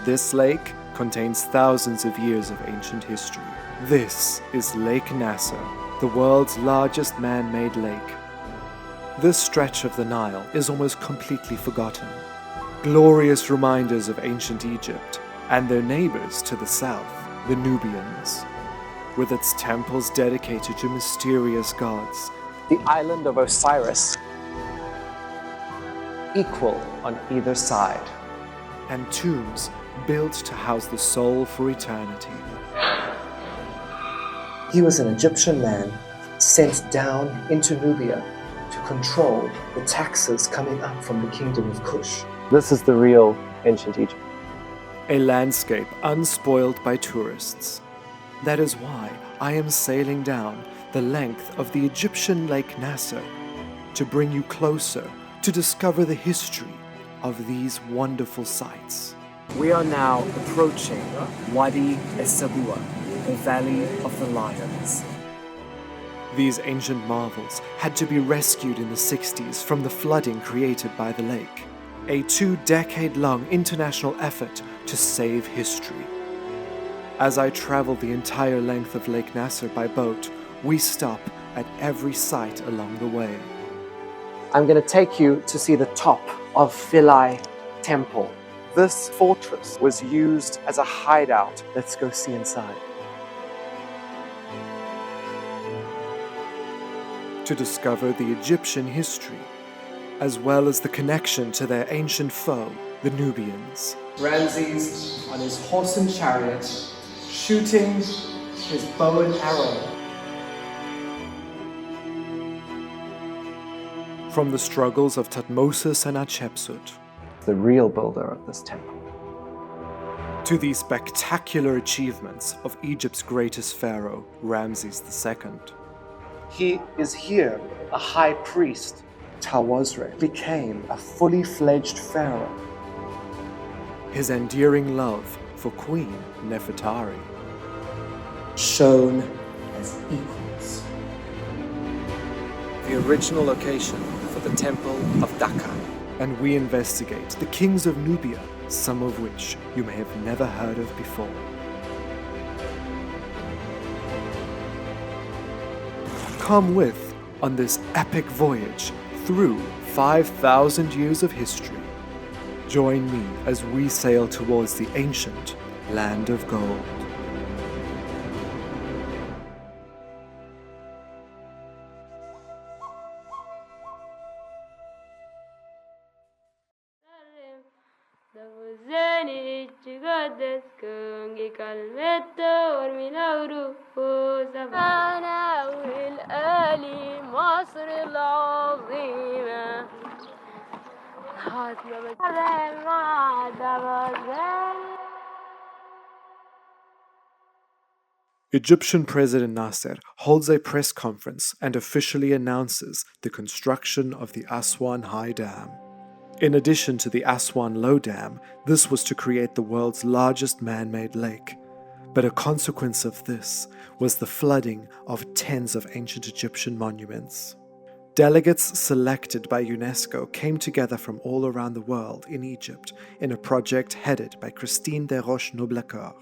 This lake contains thousands of years of ancient history. This is Lake Nasser, the world's largest man-made lake. This stretch of the Nile is almost completely forgotten. Glorious reminders of ancient Egypt and their neighbors to the south, the Nubians, with its temples dedicated to mysterious gods. The island of Osiris, equal on either side. And tombs built to house the soul for eternity. He was an Egyptian man sent down into Nubia to control the taxes coming up from the kingdom of Kush. This is the real ancient Egypt. A landscape unspoiled by tourists. That is why I am sailing down the length of the Egyptian Lake Nasser to bring you closer to discover the history of these wonderful sites. We are now approaching Wadi es-Sebua, the Valley of the Lions. These ancient marvels had to be rescued in the 60s from the flooding created by the lake. A 2-decade-long international effort to save history. As I travel the entire length of Lake Nasser by boat, we stop at every site along the way. I'm going to take you to see the top of Philae temple. This fortress was used as a hideout. Let's go see inside. To discover the Egyptian history, as well as the connection to their ancient foe, the Nubians. Ramses on his horse and chariot, shooting his bow and arrow. From the struggles of Thutmose and Hatshepsut, the real builder of this temple, to the spectacular achievements of Egypt's greatest pharaoh, Ramses II. He is here, a high priest. Tawazre became a fully fledged pharaoh. His endearing love for Queen Nefertari, shown as equals. The original location for the Temple of Dhaka. And we investigate the kings of Nubia, some of which you may have never heard of before. Come with on this epic voyage through 5,000 years of history. Join me as we sail towards the ancient land of gold. Egyptian President Nasser holds a press conference and officially announces the construction of the Aswan High Dam. In addition to the Aswan Low Dam, this was to create the world's largest man-made lake. But a consequence of this was the flooding of tens of ancient Egyptian monuments. Delegates selected by UNESCO came together from all around the world in Egypt in a project headed by Christine de Roche-Noblecoeur.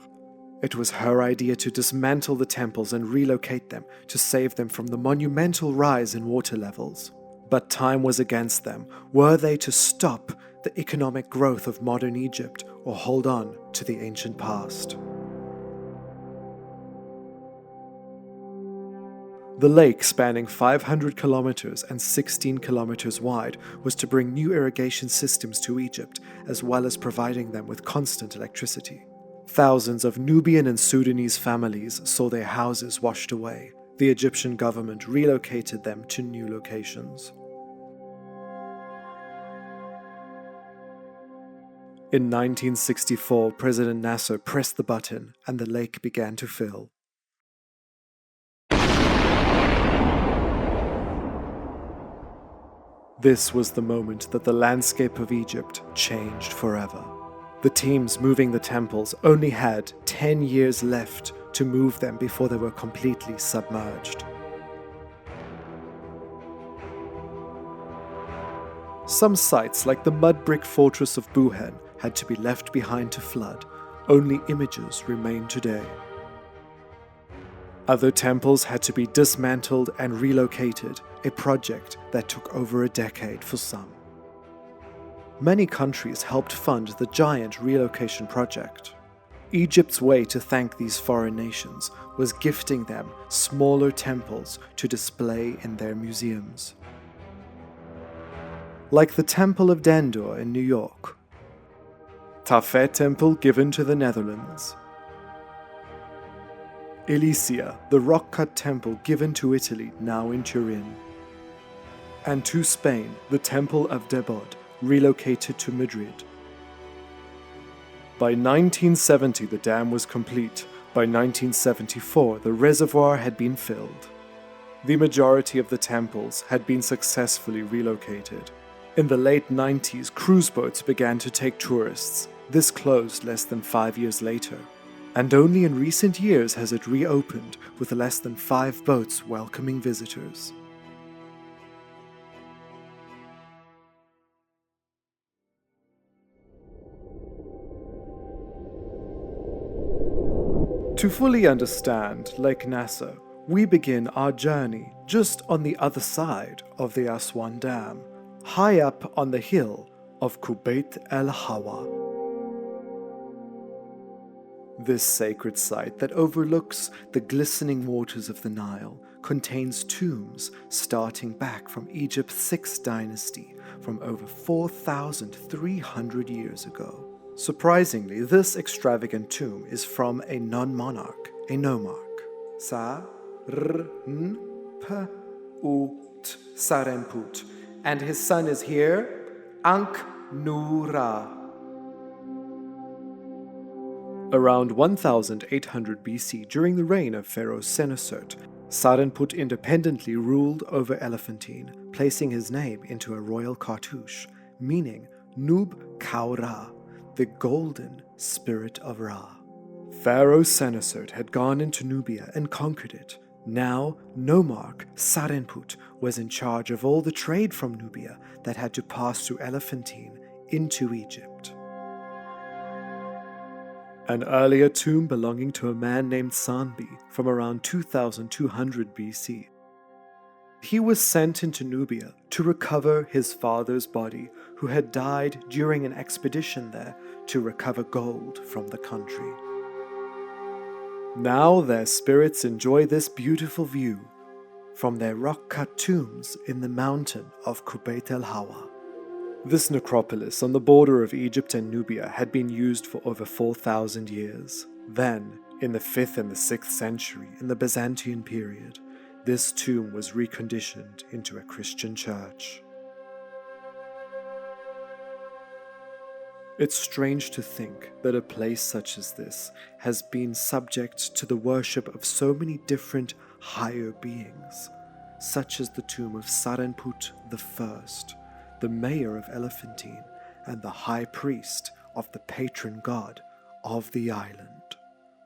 It was her idea to dismantle the temples and relocate them to save them from the monumental rise in water levels. But time was against them. Were they to stop the economic growth of modern Egypt or hold on to the ancient past? The lake, spanning 500 kilometers and 16 kilometers wide, was to bring new irrigation systems to Egypt, as well as providing them with constant electricity. Thousands of Nubian and Sudanese families saw their houses washed away. The Egyptian government relocated them to new locations. In 1964, President Nasser pressed the button and the lake began to fill. This was the moment that the landscape of Egypt changed forever. The teams moving the temples only had 10 years left to move them before they were completely submerged. Some sites, like the mud brick fortress of Buhen, had to be left behind to flood, Only images remain today. Other temples had to be dismantled and relocated, a project that took over a decade for some. Many countries helped fund the giant relocation project. Egypt's way to thank these foreign nations was gifting them smaller temples to display in their museums. Like the Temple of Dendur in New York, Tafet Temple given to the Netherlands, Elysia, the rock-cut temple given to Italy, now in Turin, and to Spain, the Temple of Debod, relocated to Madrid. By 1970, the dam was complete. By 1974, the reservoir had been filled. The majority of the temples had been successfully relocated. In the late 90s, cruise boats began to take tourists. This closed less than 5 years later. And only in recent years has it reopened with less than 5 boats welcoming visitors. To fully understand Lake Nasser, we begin our journey just on the other side of the Aswan Dam, high up on the hill of Kubait el-Hawa. This sacred site that overlooks the glistening waters of the Nile contains tombs starting back from Egypt's 6th dynasty from over 4,300 years ago. Surprisingly, this extravagant tomb is from a non-monarch, a nomarch. Sarenput, and his son is here, Ankh-Nura. Around 1800 BC, during the reign of Pharaoh Senusert, Sarenput independently ruled over Elephantine, placing his name into a royal cartouche, meaning Nub Kaura, the golden spirit of Ra. Pharaoh Senusert had gone into Nubia and conquered it. Now, nomarch Sarenput was in charge of all the trade from Nubia that had to pass through Elephantine into Egypt. An earlier tomb belonging to a man named Sanbi from around 2200 BC. He was sent into Nubia to recover his father's body, who had died during an expedition there to recover gold from the country. Now their spirits enjoy this beautiful view from their rock-cut tombs in the mountain of Kubait el-Hawa. This necropolis on the border of Egypt and Nubia had been used for over 4,000 years. Then, in the 5th and the 6th century, in the Byzantine period, this tomb was reconditioned into a Christian church. It's strange to think that a place such as this has been subject to the worship of so many different higher beings, such as the tomb of Sarenput I, the mayor of Elephantine and the high priest of the patron god of the island,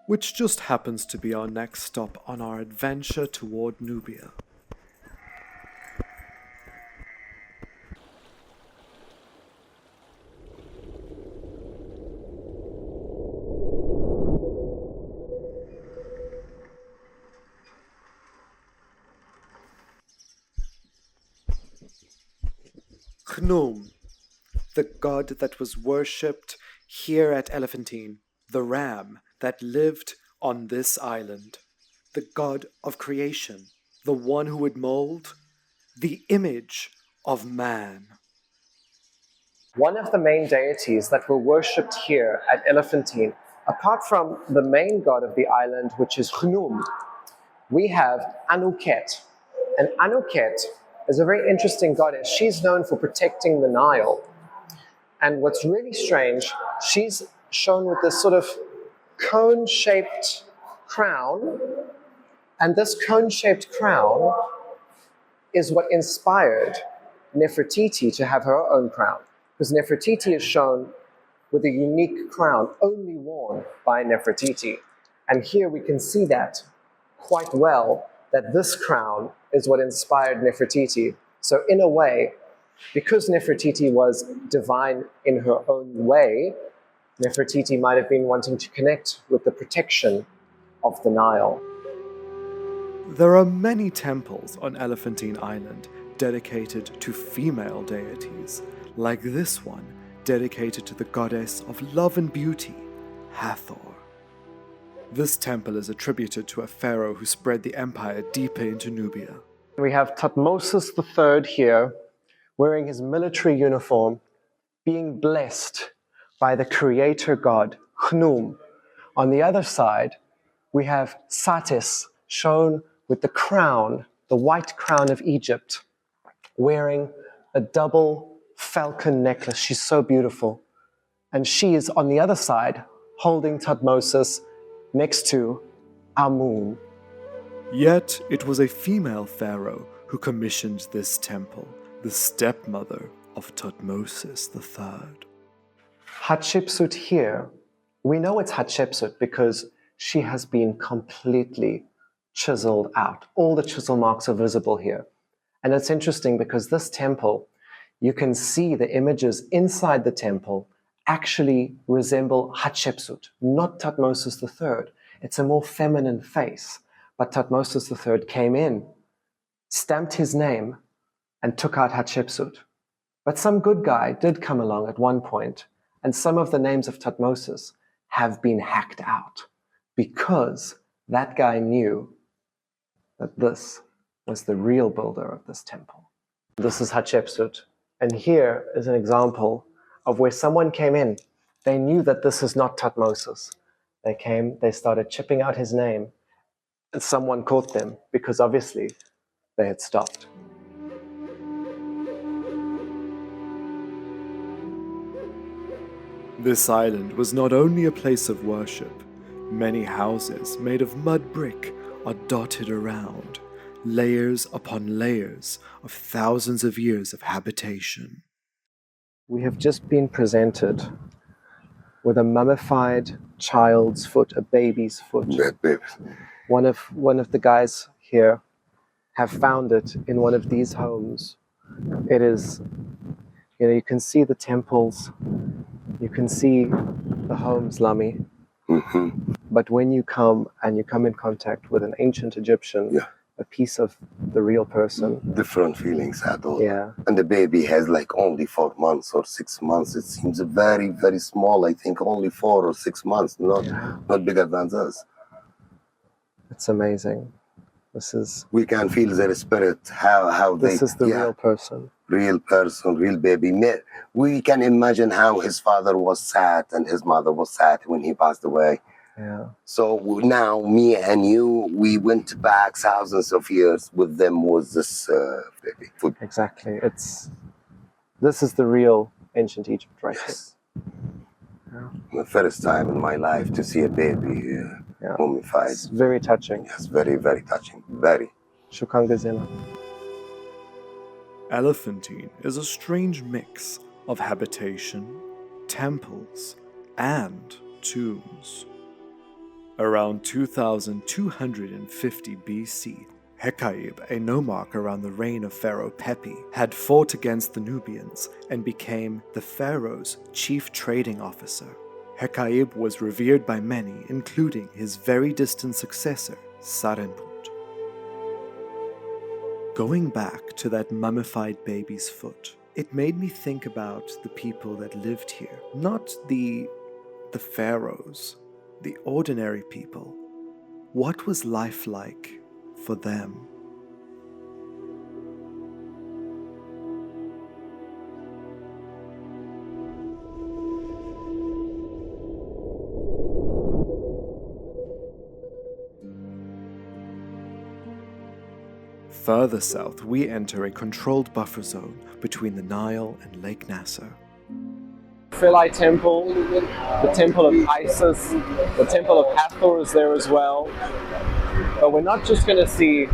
which just happens to be our next stop on our adventure toward Nubia. Khnum, the god that was worshipped here at Elephantine, the ram that lived on this island, the god of creation, the one who would mold the image of man. One of the main deities that were worshipped here at Elephantine, apart from the main god of the island, which is Khnum, we have Anuket. And Anuket is a very interesting goddess. She's known for protecting the Nile. And what's really strange, she's shown with this sort of cone-shaped crown. And this cone-shaped crown is what inspired Nefertiti to have her own crown. Because Nefertiti is shown with a unique crown only worn by Nefertiti. And here we can see that quite well, that this crown is what inspired Nefertiti. So in a way, because Nefertiti was divine in her own way, Nefertiti might have been wanting to connect with the protection of the Nile. There are many temples on Elephantine Island dedicated to female deities, like this one dedicated to the goddess of love and beauty, Hathor. This temple is attributed to a pharaoh who spread the empire deeper into Nubia. We have Thutmose III here, wearing his military uniform, being blessed by the creator god, Khnum. On the other side, we have Satis, shown with the crown, the white crown of Egypt, wearing a double falcon necklace. She's so beautiful. And she is on the other side, holding Thutmose next to Amun. Yet it was a female pharaoh who commissioned this temple, the stepmother of Thutmose III. Hatshepsut here, we know it's Hatshepsut because she has been completely chiseled out. All the chisel marks are visible here. And it's interesting because this temple, you can see the images inside the temple actually resemble Hatshepsut, not Thutmose III. It's a more feminine face. But Thutmose III came in, stamped his name, and took out Hatshepsut. But some good guy did come along at one point, and some of the names of Thutmoses have been hacked out because that guy knew that this was the real builder of this temple. This is Hatshepsut, and here is an example of where someone came in. They knew that this is not Thutmoses. They came, they started chipping out his name, and someone caught them because obviously they had stopped. This island was not only a place of worship. Many houses made of mud brick are dotted around, layers upon layers of thousands of years of habitation. We have just been presented with a mummified child's foot, a baby's foot. One of the guys here have found it in one of these homes. It is, you can see the temples, you can see the homes, Lami. But when you come in contact with an ancient Egyptian, a piece of the real person. Different feelings at all. Yeah. And the baby has like only 4 months or 6 months. It seems very, very small. I think only 4 or 6 months, not bigger than this. It's amazing. We can feel their spirit, how this is the real person. Real person, real baby. We can imagine how his father was sad and his mother was sad when he passed away. Yeah. So now, me and you, we went back thousands of years with them with this baby. Exactly. This is the real ancient Egypt right here. Yeah. The first time in my life to see a baby mummified. It's very touching. Yes, very, very touching. Very. Shukran gazila. Elephantine is a strange mix of habitation, temples, and tombs. Around 2250 BC, Hekaib, a nomarch around the reign of Pharaoh Pepi, had fought against the Nubians and became the pharaoh's chief trading officer. Hekaib was revered by many, including his very distant successor, Sarenput. Going back to that mummified baby's foot, it made me think about the people that lived here, not the pharaohs, the ordinary people. What was life like for them? Further south, we enter a controlled buffer zone between the Nile and Lake Nasser. Philae temple, the temple of Isis, the temple of Hathor is there as well. But we're not just going to see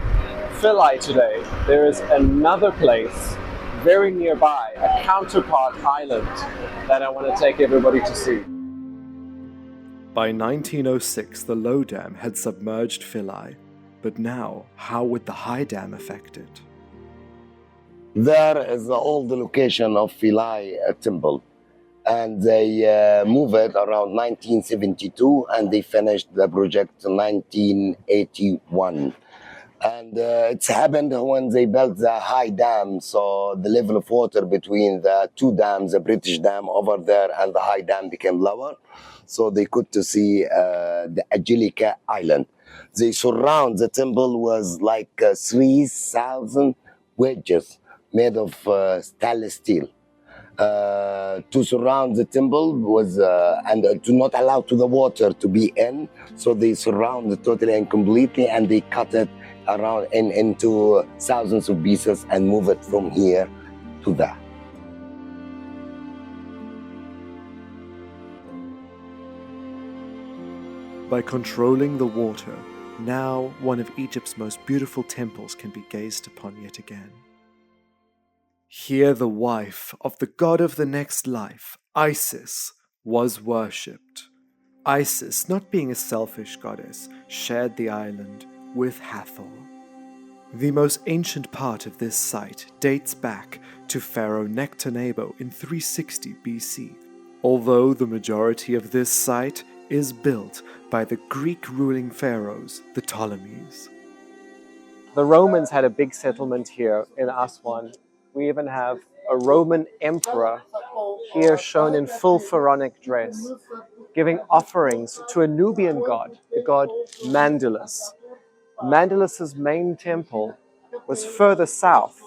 Philae today. There is another place very nearby, a counterpart island that I want to take everybody to see. By 1906, the low dam had submerged Philae. But now, how would the high dam affect it? There is the old location of Philae temple. and they moved it around 1972, and they finished the project in 1981. And it's happened when they built the high dam, so the level of water between the two dams, the British dam over there and the high dam, became lower, so they could to see the Angelica Island. They surround the temple was like 3,000 wedges made of stainless steel. To surround the temple was and to not allow to the water to be in, so they surround it totally and completely, and they cut it around into thousands of pieces and move it from here to there. By controlling the water, now one of Egypt's most beautiful temples can be gazed upon yet again. Here the wife of the god of the next life, Isis, was worshipped. Isis, not being a selfish goddess, shared the island with Hathor. The most ancient part of this site dates back to Pharaoh Nectanebo in 360 BC, although the majority of this site is built by the Greek ruling pharaohs, the Ptolemies. The Romans had a big settlement here in Aswan. We even have a Roman emperor here shown in full pharaonic dress, giving offerings to a Nubian god, the god Mandalus. Mandalus's main temple was further south.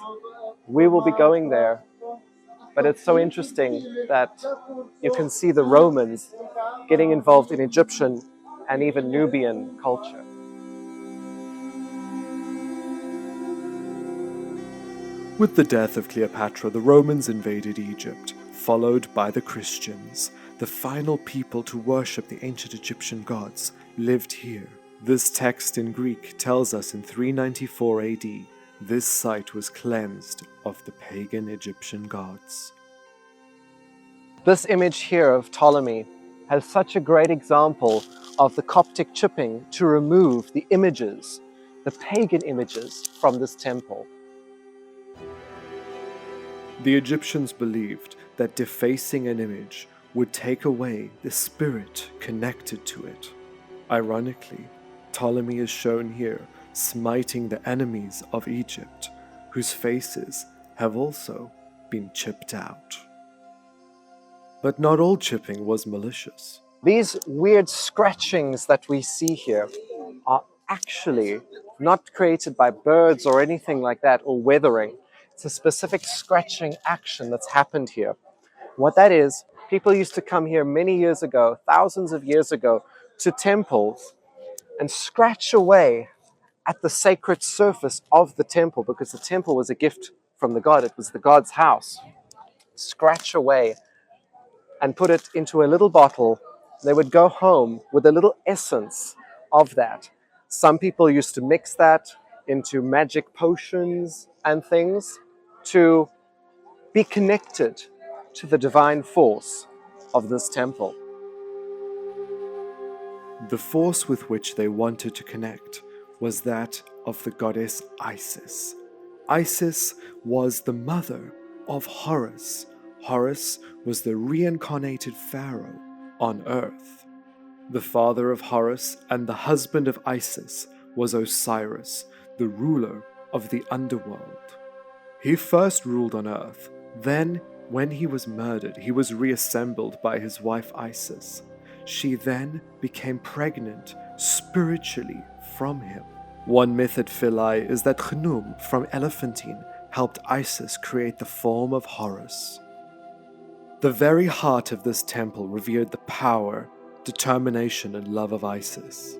We will be going there, but it's so interesting that you can see the Romans getting involved in Egyptian and even Nubian culture. With the death of Cleopatra, the Romans invaded Egypt, followed by the Christians. The final people to worship the ancient Egyptian gods lived here. This text in Greek tells us in 394 AD, this site was cleansed of the pagan Egyptian gods. This image here of Ptolemy has such a great example of the Coptic chipping to remove the images, the pagan images, from this temple. The Egyptians believed that defacing an image would take away the spirit connected to it. Ironically, Ptolemy is shown here smiting the enemies of Egypt, whose faces have also been chipped out. But not all chipping was malicious. These weird scratchings that we see here are actually not created by birds or anything like that, or weathering. It's a specific scratching action that's happened here. What that is, people used to come here many years ago, thousands of years ago, to temples and scratch away at the sacred surface of the temple, because the temple was a gift from the god. It was the god's house. Scratch away and put it into a little bottle. They would go home with a little essence of that. Some people used to mix that into magic potions and things to be connected to the divine force of this temple. The force with which they wanted to connect was that of the goddess Isis. Isis was the mother of Horus. Horus was the reincarnated pharaoh on earth. The father of Horus and the husband of Isis was Osiris, the ruler of the underworld. He first ruled on earth, then, when he was murdered, he was reassembled by his wife Isis. She then became pregnant spiritually from him. One myth at Philae is that Khnum from Elephantine helped Isis create the form of Horus. The very heart of this temple revered the power, determination, and love of Isis.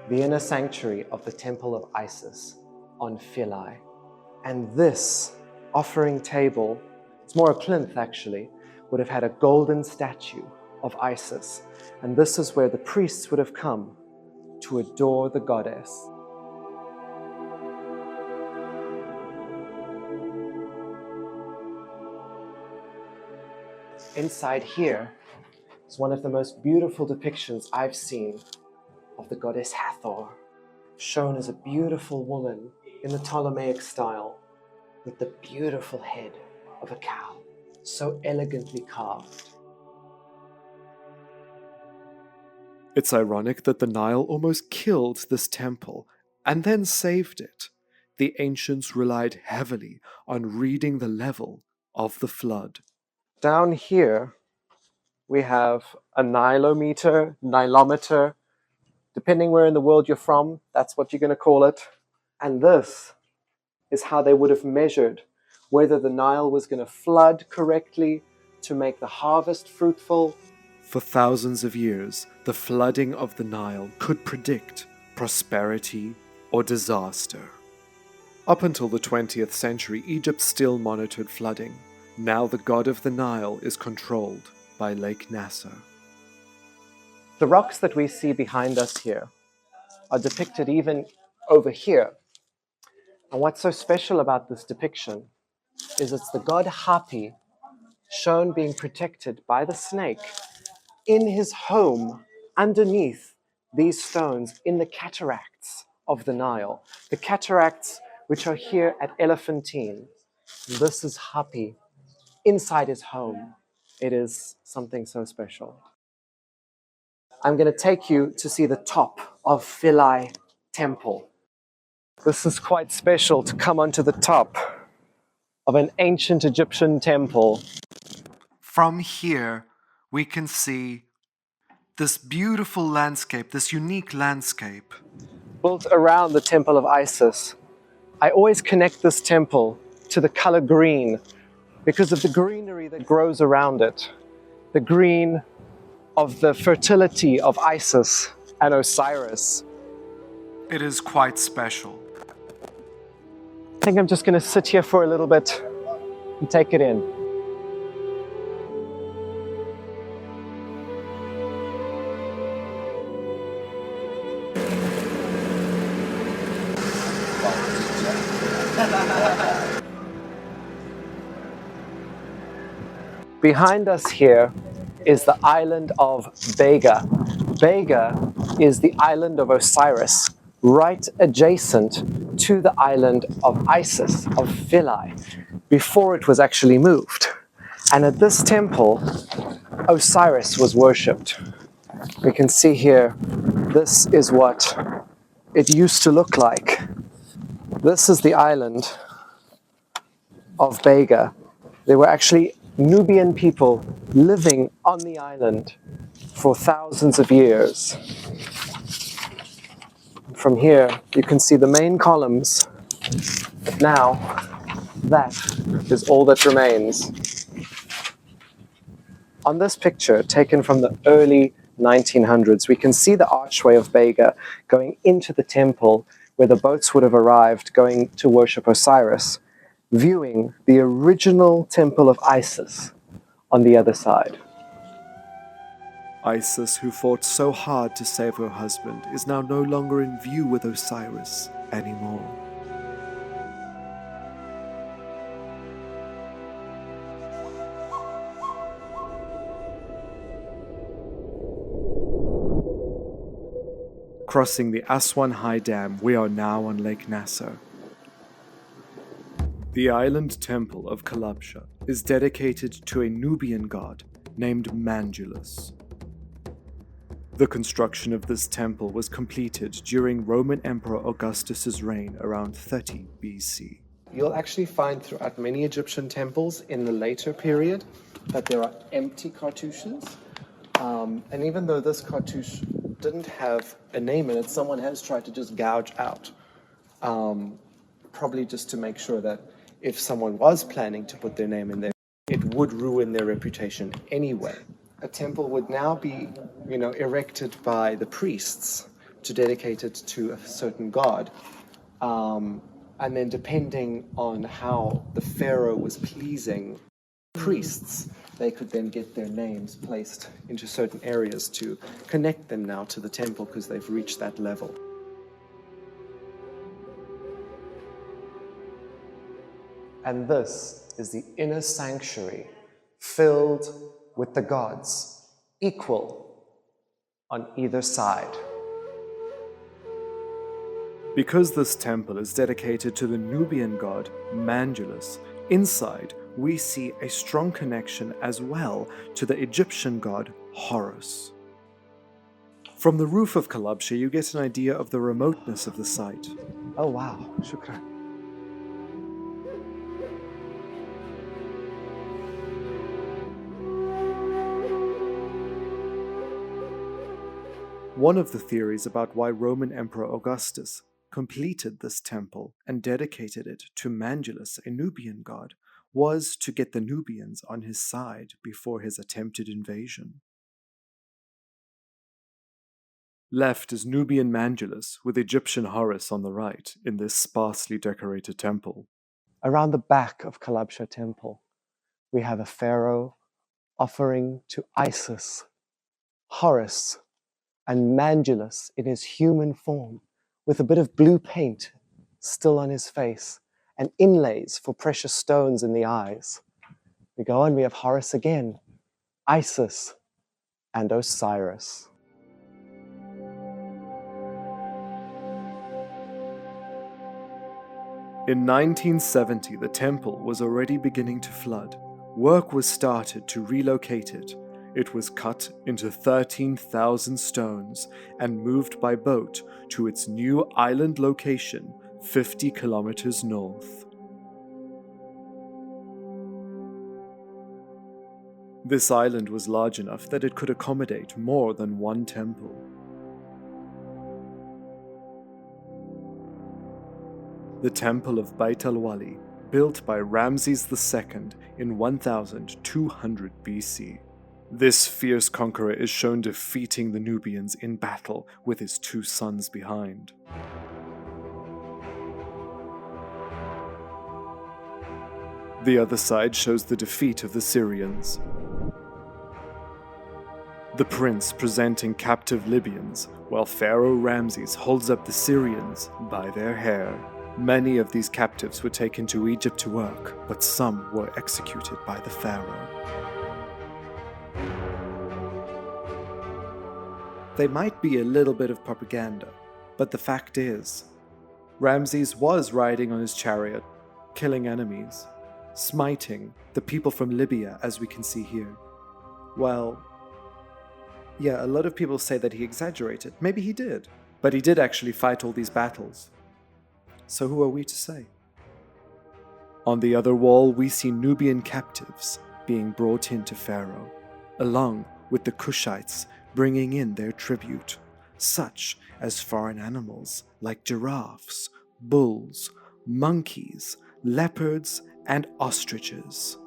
The inner sanctuary of the temple of Isis on Philae. And this offering table, it's more a plinth actually, would have had a golden statue of Isis. And this is where the priests would have come to adore the goddess. Inside here is one of the most beautiful depictions I've seen of the goddess Hathor, shown as a beautiful woman in the Ptolemaic style with the beautiful head of a cow, so elegantly carved. It's ironic that the Nile almost killed this temple and then saved it. The ancients relied heavily on reading the level of the flood. Down here, we have a nilometer, nilometer, depending where in the world you're from, that's what you're going to call it. And this is how they would have measured whether the Nile was going to flood correctly to make the harvest fruitful. For thousands of years, the flooding of the Nile could predict prosperity or disaster. Up until the 20th century, Egypt still monitored flooding. Now the god of the Nile is controlled by Lake Nasser. The rocks that we see behind us here are depicted even over here. And what's so special about this depiction is it's the god Hapi shown being protected by the snake in his home underneath these stones in the cataracts of the Nile. The cataracts which are here at Elephantine. This is Hapi inside his home. It is something so special. I'm going to take you to see the top of Philae temple. This is quite special to come onto the top of an ancient Egyptian temple. From here, we can see this beautiful landscape, this unique landscape. Built around the temple of Isis. I always connect this temple to the color green because of the greenery that grows around it. The green of the fertility of Isis and Osiris. It is quite special. I think I'm just going to sit here for a little bit and take it in. Behind us here is the island of Bega. Bega is the island of Osiris, right adjacent to the island of Isis, of Philae, before it was actually moved. And at this temple, Osiris was worshipped. We can see here, this is what it used to look like. This is the island of Bega. There were actually Nubian people living on the island for thousands of years. From here, you can see the main columns. But now, that is all that remains. On this picture, taken from the early 1900s, we can see the archway of Bega going into the temple where the boats would have arrived going to worship Osiris, viewing the original temple of Isis on the other side. Isis, who fought so hard to save her husband, is now no longer in view with Osiris anymore. Crossing the Aswan High Dam, we are now on Lake Nasser. The island temple of Kalabsha is dedicated to a Nubian god named Mangulus. The construction of this temple was completed during Roman Emperor Augustus's reign around 30 BC. You'll actually find throughout many Egyptian temples in the later period that there are empty cartouches. And even though this cartouche didn't have a name in it, someone has tried to just gouge out. Probably just to make sure that if someone was planning to put their name in there, it would ruin their reputation anyway. A temple would now be, erected by the priests to dedicate it to a certain god. And then depending on how the pharaoh was pleasing priests, they could then get their names placed into certain areas to connect them now to the temple because they've reached that level. And this is the inner sanctuary filled with the gods, equal on either side. Because this temple is dedicated to the Nubian god Mangulus, Inside, we see a strong connection as well to the Egyptian god Horus. From the roof of Kalabsha, you get an idea of the remoteness of the site. Oh wow, shukran. One of the theories about why Roman Emperor Augustus completed this temple and dedicated it to Mangulus, a Nubian god, was to get the Nubians on his side before his attempted invasion. Left is Nubian Mangulus with Egyptian Horus on the right in this sparsely decorated temple. Around the back of Kalabsha temple, we have a pharaoh offering to Isis, Horus, and Mangulus in his human form, with a bit of blue paint still on his face, and inlays for precious stones in the eyes. We go on, we have Horus again, Isis, and Osiris. In 1970, the temple was already beginning to flood. Work was started to relocate it. It was cut into 13,000 stones and moved by boat to its new island location, 50 kilometers north. This island was large enough that it could accommodate more than one temple. The Temple of Beit al-Wali, built by Ramses II in 1200 BC. This fierce conqueror is shown defeating the Nubians in battle with his two sons behind. The other side shows the defeat of the Syrians. The prince presenting captive Libyans, while Pharaoh Ramses holds up the Syrians by their hair. Many of these captives were taken to Egypt to work, but some were executed by the pharaoh. They might be a little bit of propaganda, but the fact is, Ramses was riding on his chariot, killing enemies, smiting the people from Libya, as we can see here. Well, yeah, a lot of people say that he exaggerated. Maybe he did, but he did actually fight all these battles. So who are we to say? On the other wall, we see Nubian captives being brought into Pharaoh, along with the Kushites bringing in their tribute, such as foreign animals like giraffes, bulls, monkeys, leopards, and ostriches.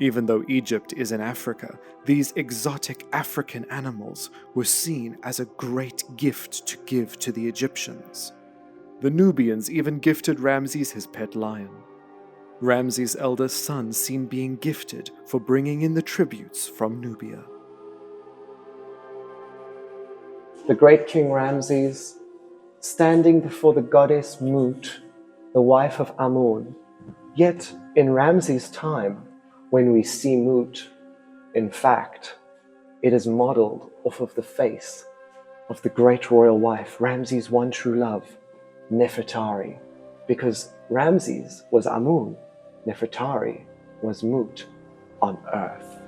Even though Egypt is in Africa, these exotic African animals were seen as a great gift to give to the Egyptians. The Nubians even gifted Ramses his pet lion. Ramses' eldest son seen being gifted for bringing in the tributes from Nubia. The great King Ramses, standing before the goddess Mut, the wife of Amun. Yet in Ramses' time, when we see Mut, in fact, it is modeled off of the face of the great royal wife, Ramses' one true love, Nefertari, because Ramses was Amun, Nefertari was Mut on earth.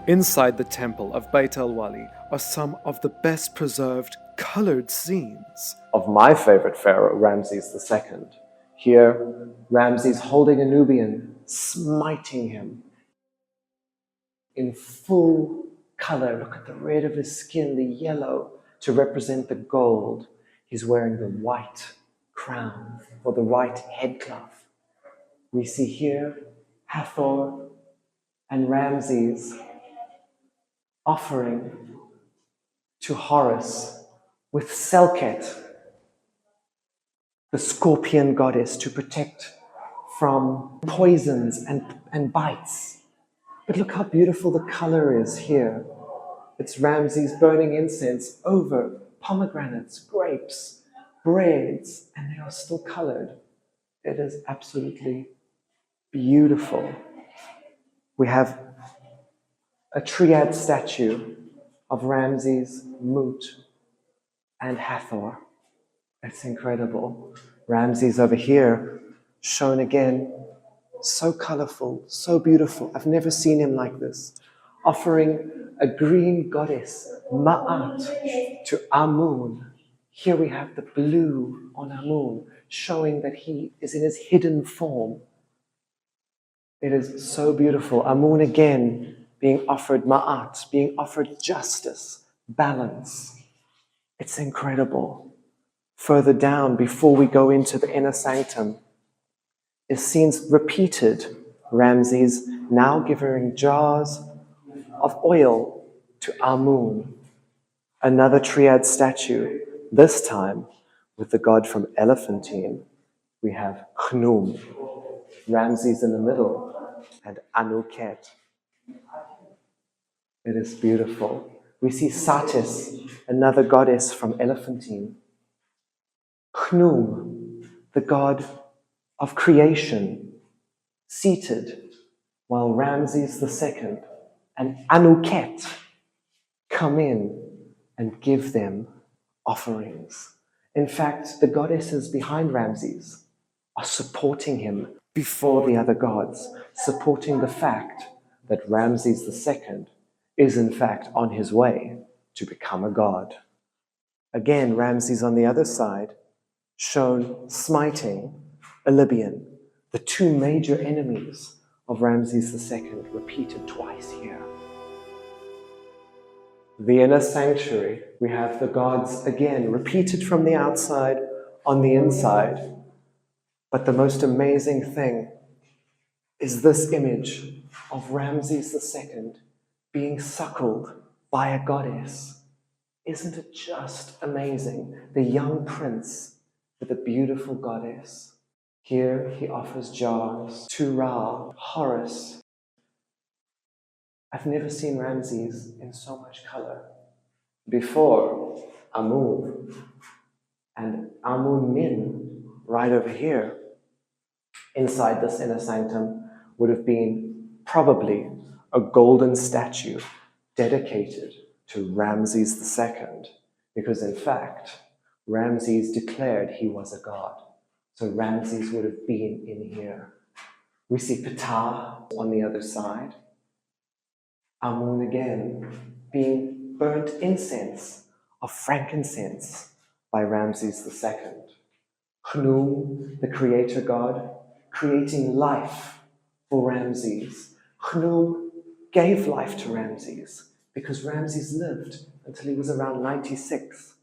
Inside the temple of Beit al-Wali are some of the best preserved colored scenes of my favorite pharaoh, Ramses II. Here, Ramses holding a Nubian, smiting him in full color. Look at the red of his skin, the yellow to represent the gold. He's wearing the white crown or the white headcloth. We see here Hathor and Ramses offering to Horus with Selket, the scorpion goddess, to protect from poisons and bites. But look how beautiful the color is here. It's Ramses burning incense over pomegranates, grapes, breads, and they are still colored. It is absolutely beautiful. We have a triad statue of Ramses, Mut, and Hathor. It's incredible. Ramses over here shown again, so colorful, so beautiful. I've never seen him like this. Offering a green goddess, Ma'at, to Amun. Here we have the blue on Amun, showing that he is in his hidden form. It is so beautiful. Amun again being offered Ma'at, being offered justice, balance. It's incredible. Further down, before we go into the inner sanctum, is seen repeated. Ramses now giving jars of oil to Amun, another triad statue, this time with the god from Elephantine. We have Khnum, Ramses in the middle, and Anuket. It is beautiful. We see Satis, another goddess from Elephantine. Khnum, the god of creation, seated, while Ramses II and Anuket come in and give them offerings. In fact, the goddesses behind Ramses are supporting him before the other gods, supporting the fact that Ramses II is in fact on his way to become a god. Again, Ramses on the other side, shown smiting a Libyan, the two major enemies of Ramses II, repeated twice here. The inner sanctuary, we have the gods again repeated from the outside on the inside. But the most amazing thing is this image of Ramses II being suckled by a goddess. Isn't it just amazing? The young prince with a beautiful goddess. Here he offers jars to Ra, Horus. I've never seen Ramses in so much color. Before, Amun and Amun Min, right over here, inside this inner sanctum, would have been probably a golden statue dedicated to Ramses II, because in fact, Ramses declared he was a god. So Ramses would have been in here. We see Ptah on the other side. Amun again being burnt incense of frankincense by Ramses II. Khnum, the creator god, creating life for Ramses. Khnum gave life to Ramses because Ramses lived until he was around 96.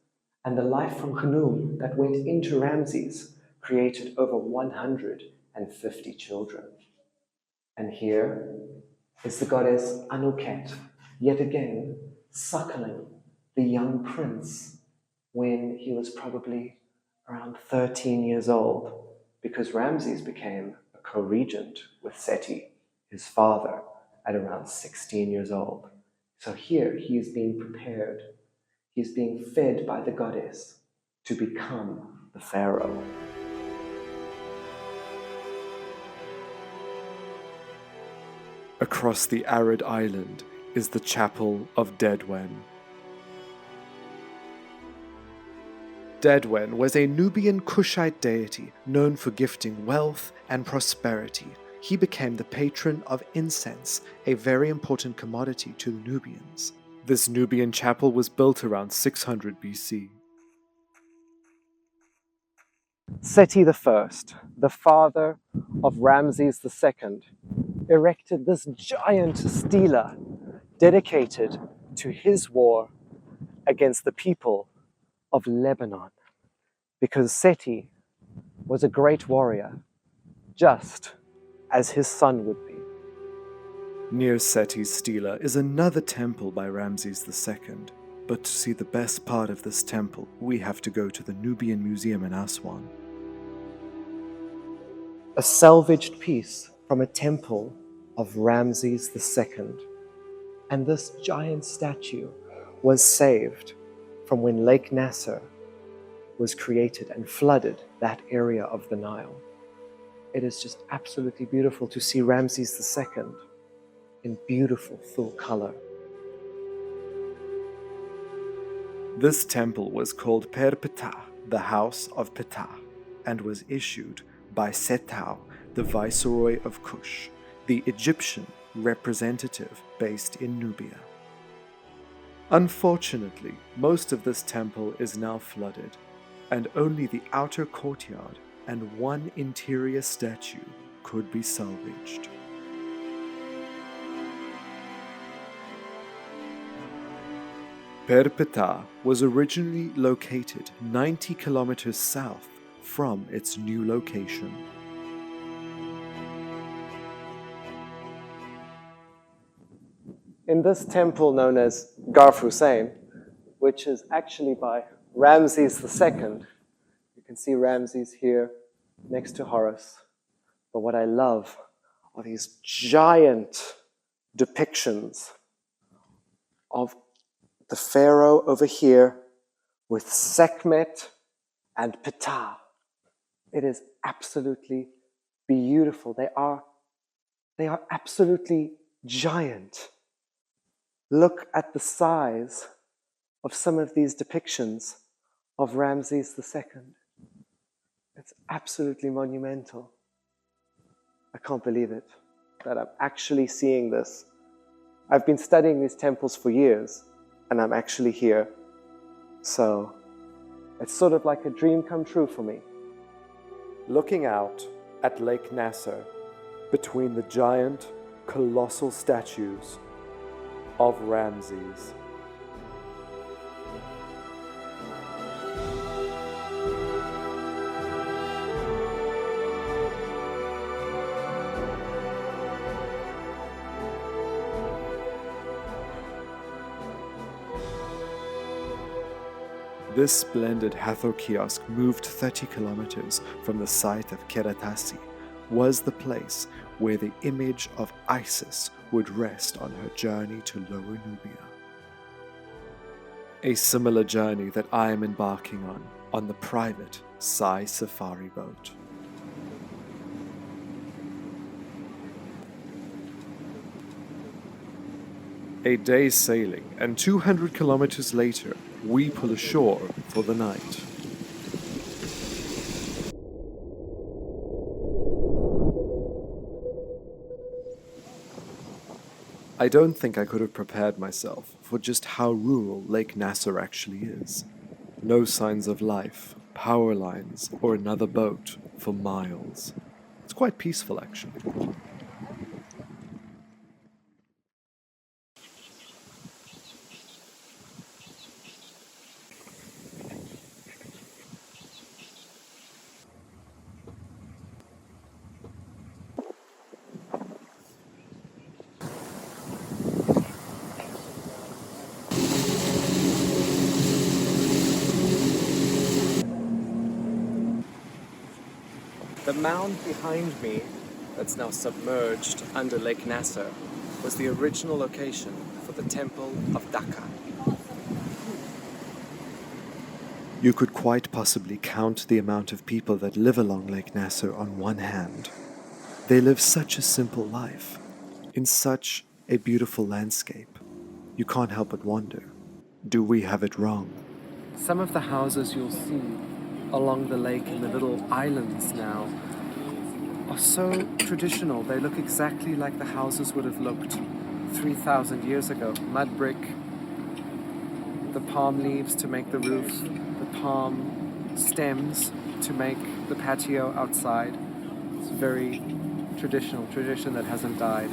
And the life from Khnum that went into Ramses created over 150 children. And here is the goddess Anuket, yet again suckling the young prince when he was probably around 13 years old, because Ramses became a co-regent with Seti, his father, at around 16 years old. So here he is being prepared. He is being fed by the goddess to become the pharaoh. Across the arid island is the Chapel of Dedwen. Dedwen was a Nubian Kushite deity known for gifting wealth and prosperity. He became the patron of incense, a very important commodity to the Nubians. This Nubian chapel was built around 600 BC. Seti I, the father of Ramses II, erected this giant stela dedicated to his war against the people of Lebanon, because Seti was a great warrior, just as his son would be. Near Seti's stela is another temple by Ramses II, but to see the best part of this temple, we have to go to the Nubian Museum in Aswan. A salvaged piece from a temple of Ramses II. And this giant statue was saved from when Lake Nasser was created and flooded that area of the Nile. It is just absolutely beautiful to see Ramses II in beautiful full color. This temple was called Per Ptah, the House of Ptah, and was issued by Setau, the viceroy of Kush, the Egyptian representative based in Nubia. Unfortunately, most of this temple is now flooded, and only the outer courtyard and one interior statue could be salvaged. Perpeta was originally located 90 kilometers south from its new location. In this temple known as Garf Hussein, which is actually by Ramses II, you can see Ramses here next to Horus. But what I love are these giant depictions of the pharaoh over here with Sekhmet and Ptah. It is absolutely beautiful. They are absolutely giant. Look at the size of some of these depictions of Ramses II. It's absolutely monumental. I can't believe it, that I'm actually seeing this. I've been studying these temples for years, and I'm actually here. So it's sort of like a dream come true for me. Looking out at Lake Nasser, between the giant, colossal statues of Ramses. This splendid Hathor kiosk, moved 30 kilometers from the site of Keratasi, was the place where the image of Isis would rest on her journey to Lower Nubia. A similar journey that I am embarking on the private Sai Safari boat. A day's sailing, and 200 kilometers later, we pull ashore for the night. I don't think I could have prepared myself for just how rural Lake Nasser actually is. No signs of life, power lines, or another boat for miles. It's quite peaceful, actually. The mound behind me, that's now submerged under Lake Nasser, was the original location for the Temple of Dhaka. You could quite possibly count the amount of people that live along Lake Nasser on one hand. They live such a simple life, in such a beautiful landscape. You can't help but wonder, do we have it wrong? Some of the houses you'll see along the lake in the little islands now are so traditional. They look exactly like the houses would have looked 3,000 years ago. Mud brick, the palm leaves to make the roof, the palm stems to make the patio outside. It's very traditional, tradition that hasn't died.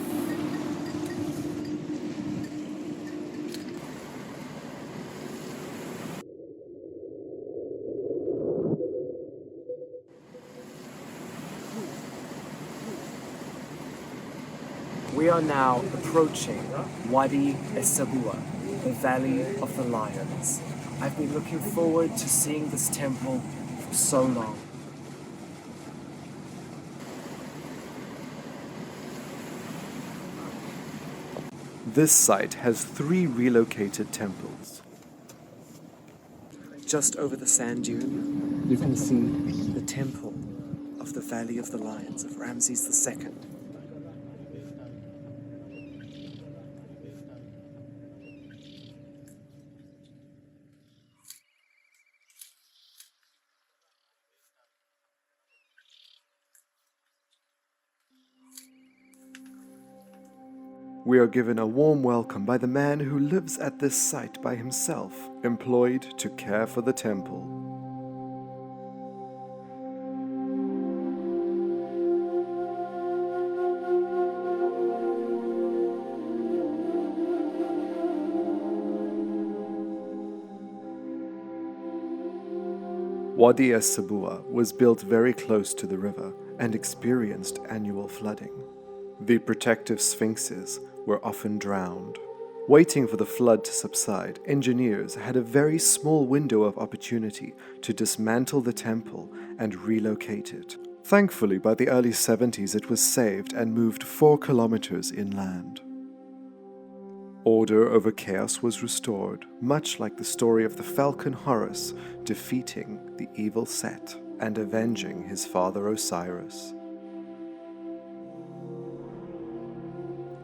We are now approaching Wadi es-Sebua, the Valley of the Lions. I've been looking forward to seeing this temple for so long. This site has 3 relocated temples. Just over the sand dune, you can see the temple of the Valley of the Lions of Ramses II. We are given a warm welcome by the man who lives at this site by himself, employed to care for the temple. Wadi es-Sebua was built very close to the river and experienced annual flooding. The protective sphinxes were often drowned. Waiting for the flood to subside, engineers had a very small window of opportunity to dismantle the temple and relocate it. Thankfully, by the early 70s, it was saved and moved 4 kilometers inland. Order over chaos was restored, much like the story of the falcon Horus defeating the evil Set and avenging his father Osiris.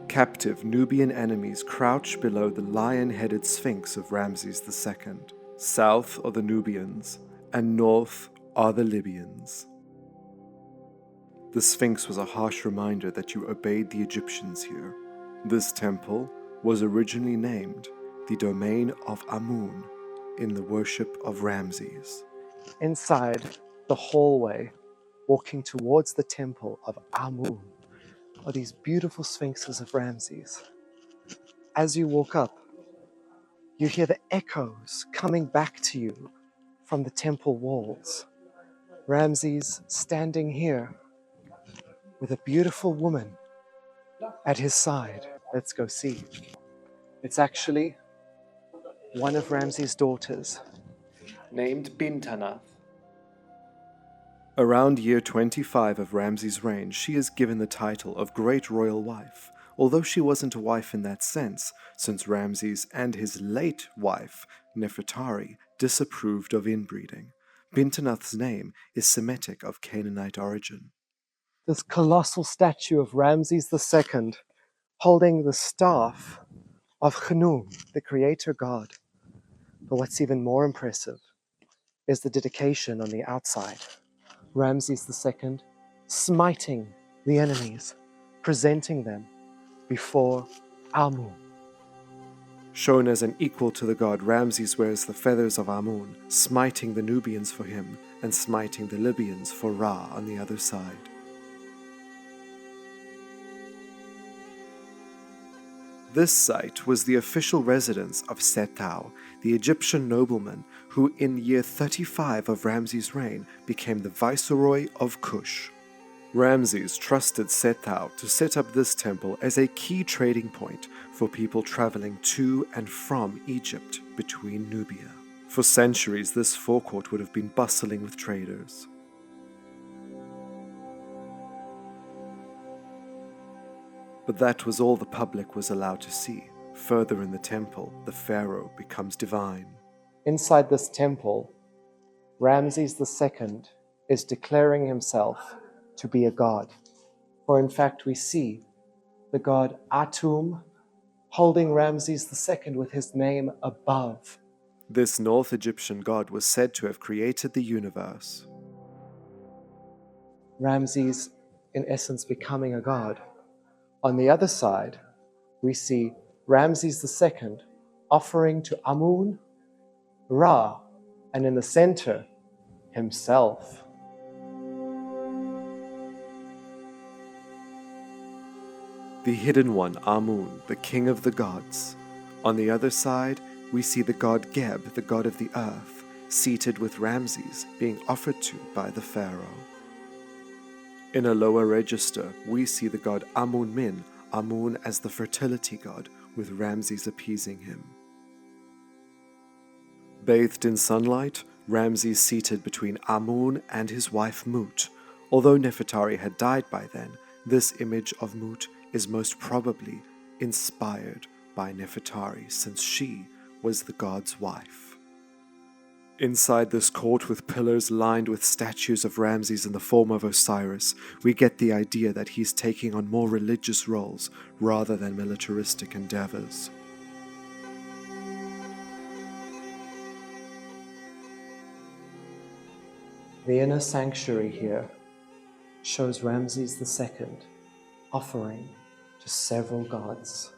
Captive Nubian enemies crouch below the lion-headed Sphinx of Ramses II. South are the Nubians, and north are the Libyans. The Sphinx was a harsh reminder that you obeyed the Egyptians here. This temple was originally named the Domain of Amun in the worship of Ramses. Inside the hallway, walking towards the temple of Amun, are these beautiful sphinxes of Ramses. As you walk up, you hear the echoes coming back to you from the temple walls. Ramses standing here with a beautiful woman at his side. Let's go see. It's actually one of Ramses' daughters, named Bintanath. Around year 25 of Ramses' reign, she is given the title of Great Royal Wife, although she wasn't a wife in that sense, since Ramses and his late wife, Nefertari, disapproved of inbreeding. Bintanath's name is Semitic of Canaanite origin. This colossal statue of Ramses II holding the staff of Khnum, the creator god. But what's even more impressive is the dedication on the outside. Ramses II smiting the enemies, presenting them before Amun. Shown as an equal to the god, Ramses wears the feathers of Amun, smiting the Nubians for him and smiting the Libyans for Ra on the other side. This site was the official residence of Setau, the Egyptian nobleman who in year 35 of Ramses' reign became the viceroy of Kush. Ramses trusted Setau to set up this temple as a key trading point for people traveling to and from Egypt between Nubia. For centuries, this forecourt would have been bustling with traders. But that was all the public was allowed to see. Further in the temple, the pharaoh becomes divine. Inside this temple, Ramses II is declaring himself to be a god. For in fact, we see the god Atum holding Ramses II with his name above. This North Egyptian god was said to have created the universe. Ramses, in essence, becoming a god. On the other side, we see Ramses II offering to Amun, Ra, and in the center, himself. The hidden one, Amun, the king of the gods. On the other side, we see the god Geb, the god of the earth, seated with Ramses, being offered to by the pharaoh. In a lower register, we see the god Amun-Min, Amun as the fertility god, with Ramses appeasing him. Bathed in sunlight, Ramses seated between Amun and his wife Mut. Although Nefertari had died by then, this image of Mut is most probably inspired by Nefertari, since she was the god's wife. Inside this court with pillars lined with statues of Ramses in the form of Osiris, we get the idea that he's taking on more religious roles rather than militaristic endeavors. The inner sanctuary here shows Ramses II offering to to several gods.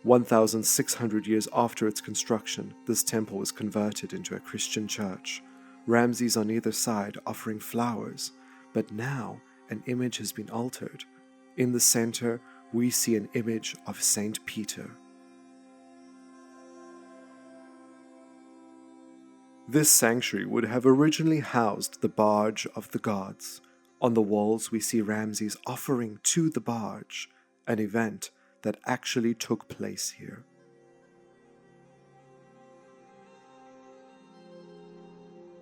1,600 years after its construction, this temple was converted into a Christian church. Ramses on either side offering flowers, but now an image has been altered. In the center, we see an image of Saint Peter. This sanctuary would have originally housed the barge of the gods. On the walls, we see Ramses offering to the barge, an event that actually took place here.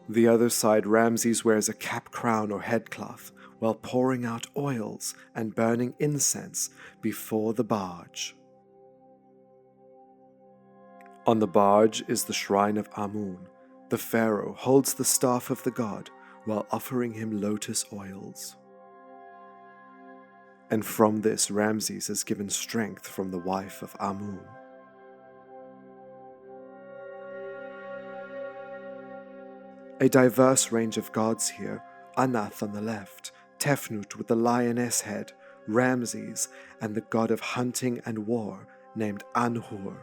The other side, Ramses wears a cap crown or headcloth while pouring out oils and burning incense before the barge. On the barge is the shrine of Amun. The pharaoh holds the staff of the god while offering him lotus oils. And from this, Ramses is given strength from the wife of Amun. A diverse range of gods here, Anath on the left, Tefnut with the lioness head, Ramses, and the god of hunting and war named Anhur.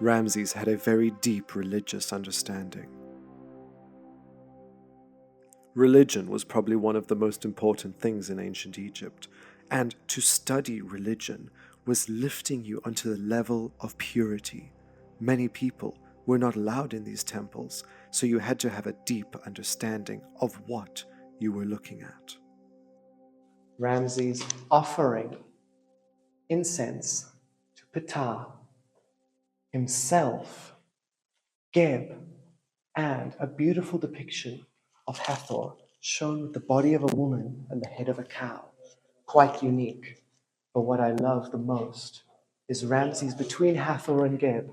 Ramses had a very deep religious understanding. Religion was probably one of the most important things in ancient Egypt, and to study religion was lifting you onto the level of purity. Many people were not allowed in these temples, so you had to have a deep understanding of what you were looking at. Ramses offering incense to Ptah, himself, Geb, and a beautiful depiction of Hathor shown with the body of a woman and the head of a cow. Quite unique. But what I love the most is Ramses between Hathor and Geb,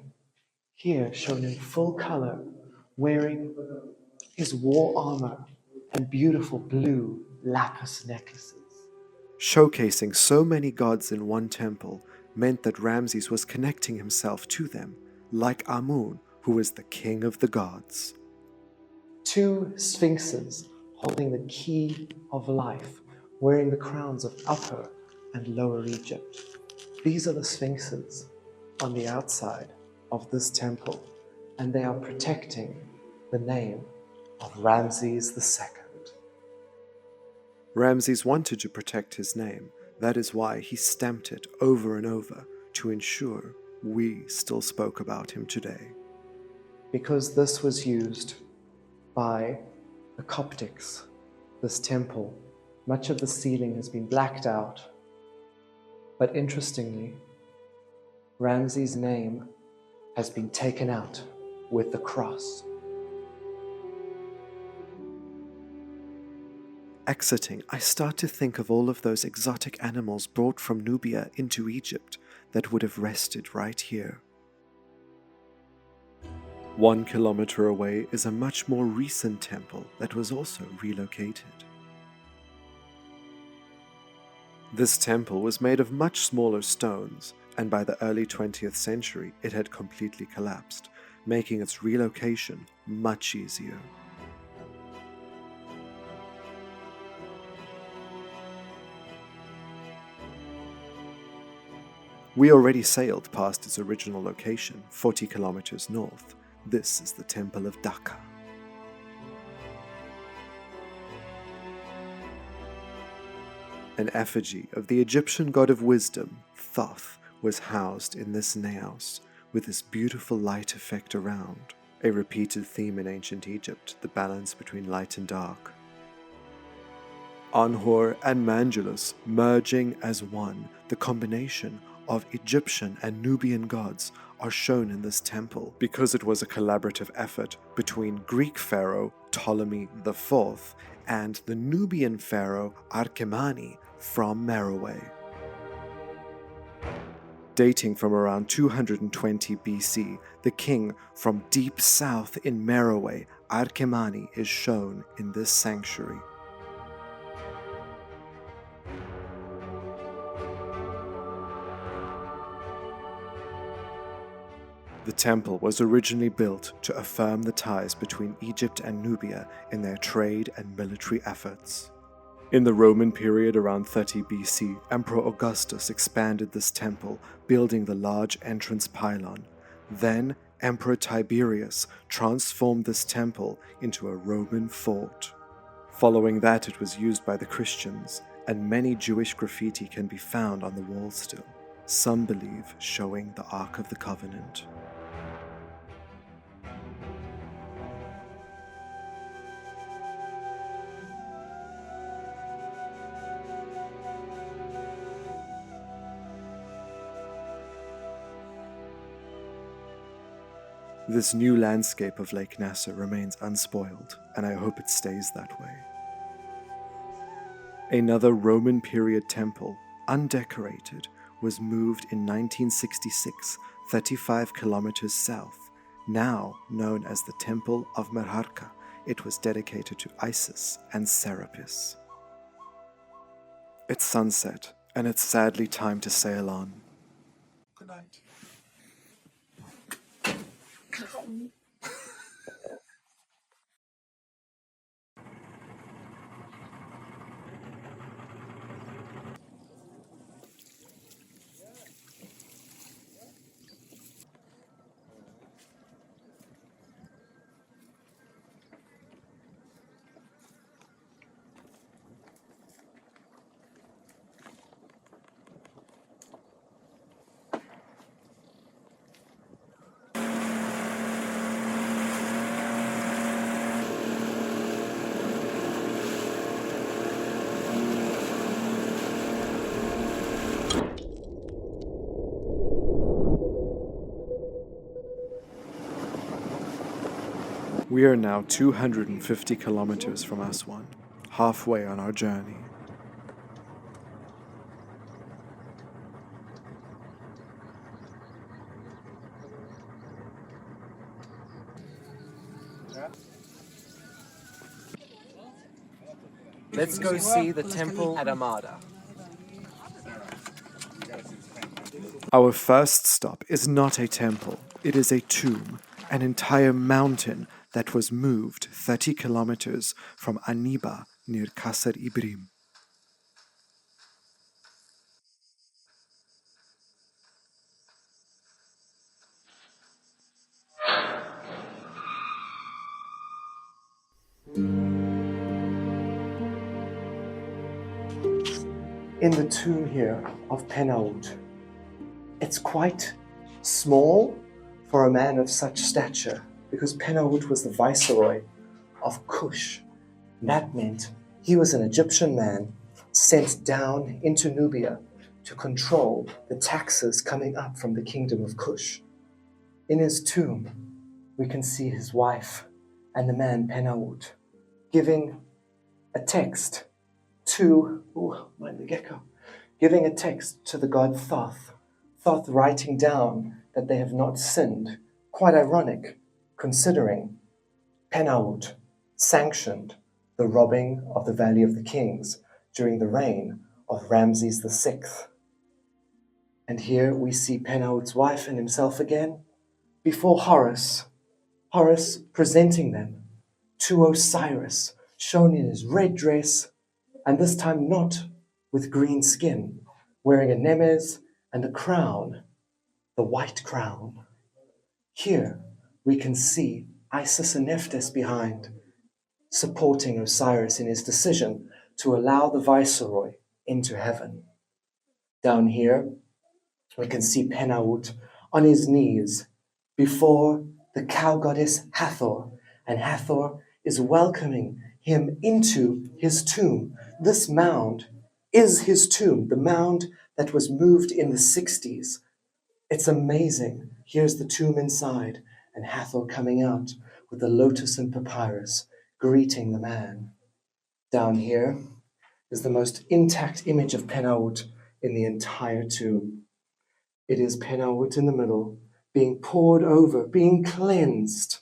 here shown in full color, wearing his war armor and beautiful blue lapis necklaces. Showcasing so many gods in one temple meant that Ramses was connecting himself to them, like Amun, who is the king of the gods. Two sphinxes holding the key of life, wearing the crowns of Upper and Lower Egypt. These are the sphinxes on the outside of this temple, and they are protecting the name of Ramses II. Ramses wanted to protect his name. That is why he stamped it over and over to ensure we still spoke about him today. Because this was used by the Coptics, this temple, much of the ceiling has been blacked out. But interestingly, Ramses' name has been taken out with the cross. Exiting, I start to think of all of those exotic animals brought from Nubia into Egypt that would have rested right here. 1 kilometer away is a much more recent temple that was also relocated. This temple was made of much smaller stones, and by the early 20th century it had completely collapsed, making its relocation much easier. We already sailed past its original location, 40 kilometers north. This is the Temple of Dhaka. An effigy of the Egyptian god of wisdom, Thoth, was housed in this naos, with this beautiful light effect around. A repeated theme in ancient Egypt, the balance between light and dark. Anhur and Mangulus merging as one, the combination of Egyptian and Nubian gods are shown in this temple because it was a collaborative effort between Greek pharaoh Ptolemy IV and the Nubian pharaoh Archemani from Meroe. Dating from around 220 BC, the king from deep south in Meroe, Archemani, is shown in this sanctuary. The temple was originally built to affirm the ties between Egypt and Nubia in their trade and military efforts. In the Roman period around 30 BC, Emperor Augustus expanded this temple, building the large entrance pylon. Then, Emperor Tiberius transformed this temple into a Roman fort. Following that, it was used by the Christians, and many Jewish graffiti can be found on the walls still, some believe showing the Ark of the Covenant. This new landscape of Lake Nasser remains unspoiled, and I hope it stays that way. Another Roman period temple, undecorated, was moved in 1966, 35 kilometers south, now known as the Temple of Merharka. It was dedicated to Isis and Serapis. It's sunset, and it's sadly time to sail on. Good night. We are now 250 kilometers from Aswan, halfway on our journey. Let's go see the temple at Amada. Our first stop is not a temple, it is a tomb, an entire mountain that was moved 30 kilometers from Aniba near Qasr Ibrim. In the tomb here of Penawut, it's quite small for a man of such stature, because Penawut was the viceroy of Kush. That meant he was an Egyptian man sent down into Nubia to control the taxes coming up from the kingdom of Kush. In his tomb, we can see his wife and the man Penawut giving a text to, giving a text to the god Thoth. Thoth writing down that they have not sinned. Quite ironic, considering Penawut sanctioned the robbing of the Valley of the Kings during the reign of Ramses VI. And here we see Penawut's wife and himself again before Horus. Horus presenting them to Osiris, shown in his red dress, and this time not with green skin, wearing a nemes and a crown, the white crown. Here we can see Isis and Nephthys behind, supporting Osiris in his decision to allow the viceroy into heaven. Down here we can see Penawut on his knees before the cow goddess Hathor, and Hathor is welcoming him into his tomb. This mound is his tomb, the mound that was moved in the 60s. It's amazing. Here's the tomb inside, and Hathor coming out with the lotus and papyrus, greeting the man. Down here is the most intact image of Penawut in the entire tomb. It is Penawut in the middle, being poured over, being cleansed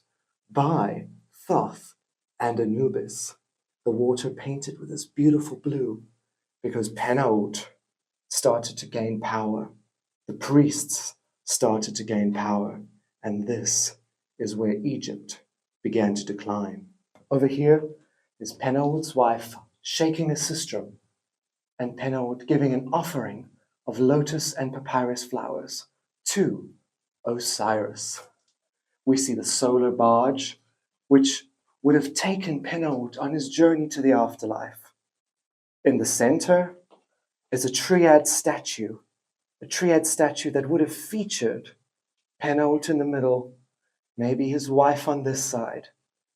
by Thoth and Anubis. The water painted with this beautiful blue, because Penawut started to gain power. The priests started to gain power, and this is where Egypt began to decline. Over here is Penawut's wife, shaking a sistrum, and Penawut giving an offering of lotus and papyrus flowers to Osiris. We see the solar barge, which would have taken Penawut on his journey to the afterlife. In the center is a triad statue that would have featured Penawut in the middle, maybe his wife on this side,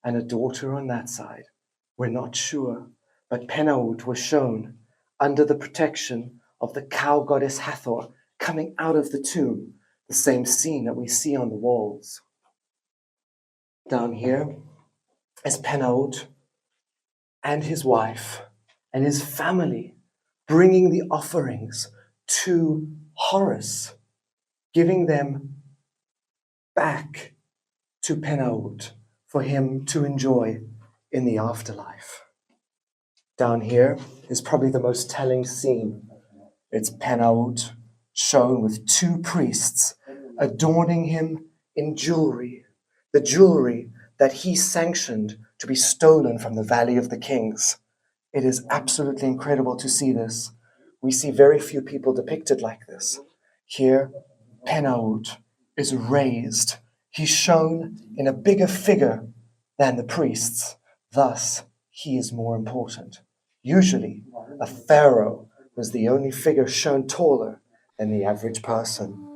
and a daughter on that side. We're not sure, but Penawut was shown under the protection of the cow goddess Hathor coming out of the tomb, the same scene that we see on the walls. Down here is Penawut and his wife and his family bringing the offerings to Horus, giving them back to Penawut for him to enjoy in the afterlife. Down here is probably the most telling scene. It's Penawut shown with two priests adorning him in jewelry, the jewelry that he sanctioned to be stolen from the Valley of the Kings. It is absolutely incredible to see this. We see very few people depicted like this. Here, Penawut is raised. He's shown in a bigger figure than the priests. Thus, he is more important. Usually, a pharaoh was the only figure shown taller than the average person.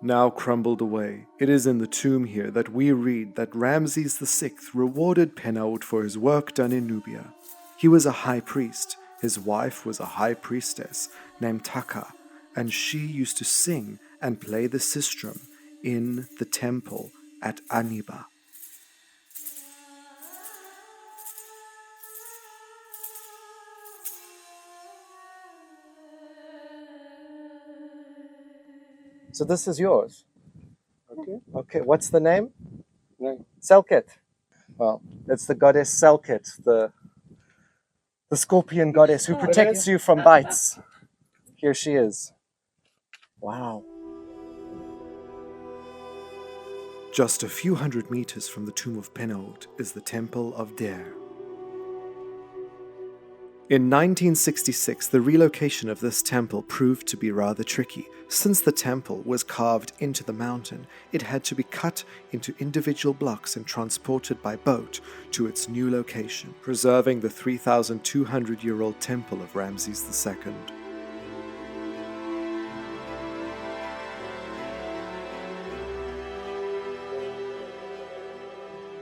Now crumbled away, it is in the tomb here that we read that Ramses VI rewarded Penawut for his work done in Nubia. He was a high priest. His wife was a high priestess named Taka, and she used to sing and play the sistrum in the temple at Aniba. So this is yours. Okay, what's the name? No. Selket. Well, it's the goddess Selket, the scorpion goddess who protects you from bites. Here she is. Wow. Just a few hundred meters from the tomb of Penawut is the Temple of Der. In 1966, the relocation of this temple proved to be rather tricky. Since the temple was carved into the mountain, it had to be cut into individual blocks and transported by boat to its new location, preserving the 3,200-year-old temple of Ramses II.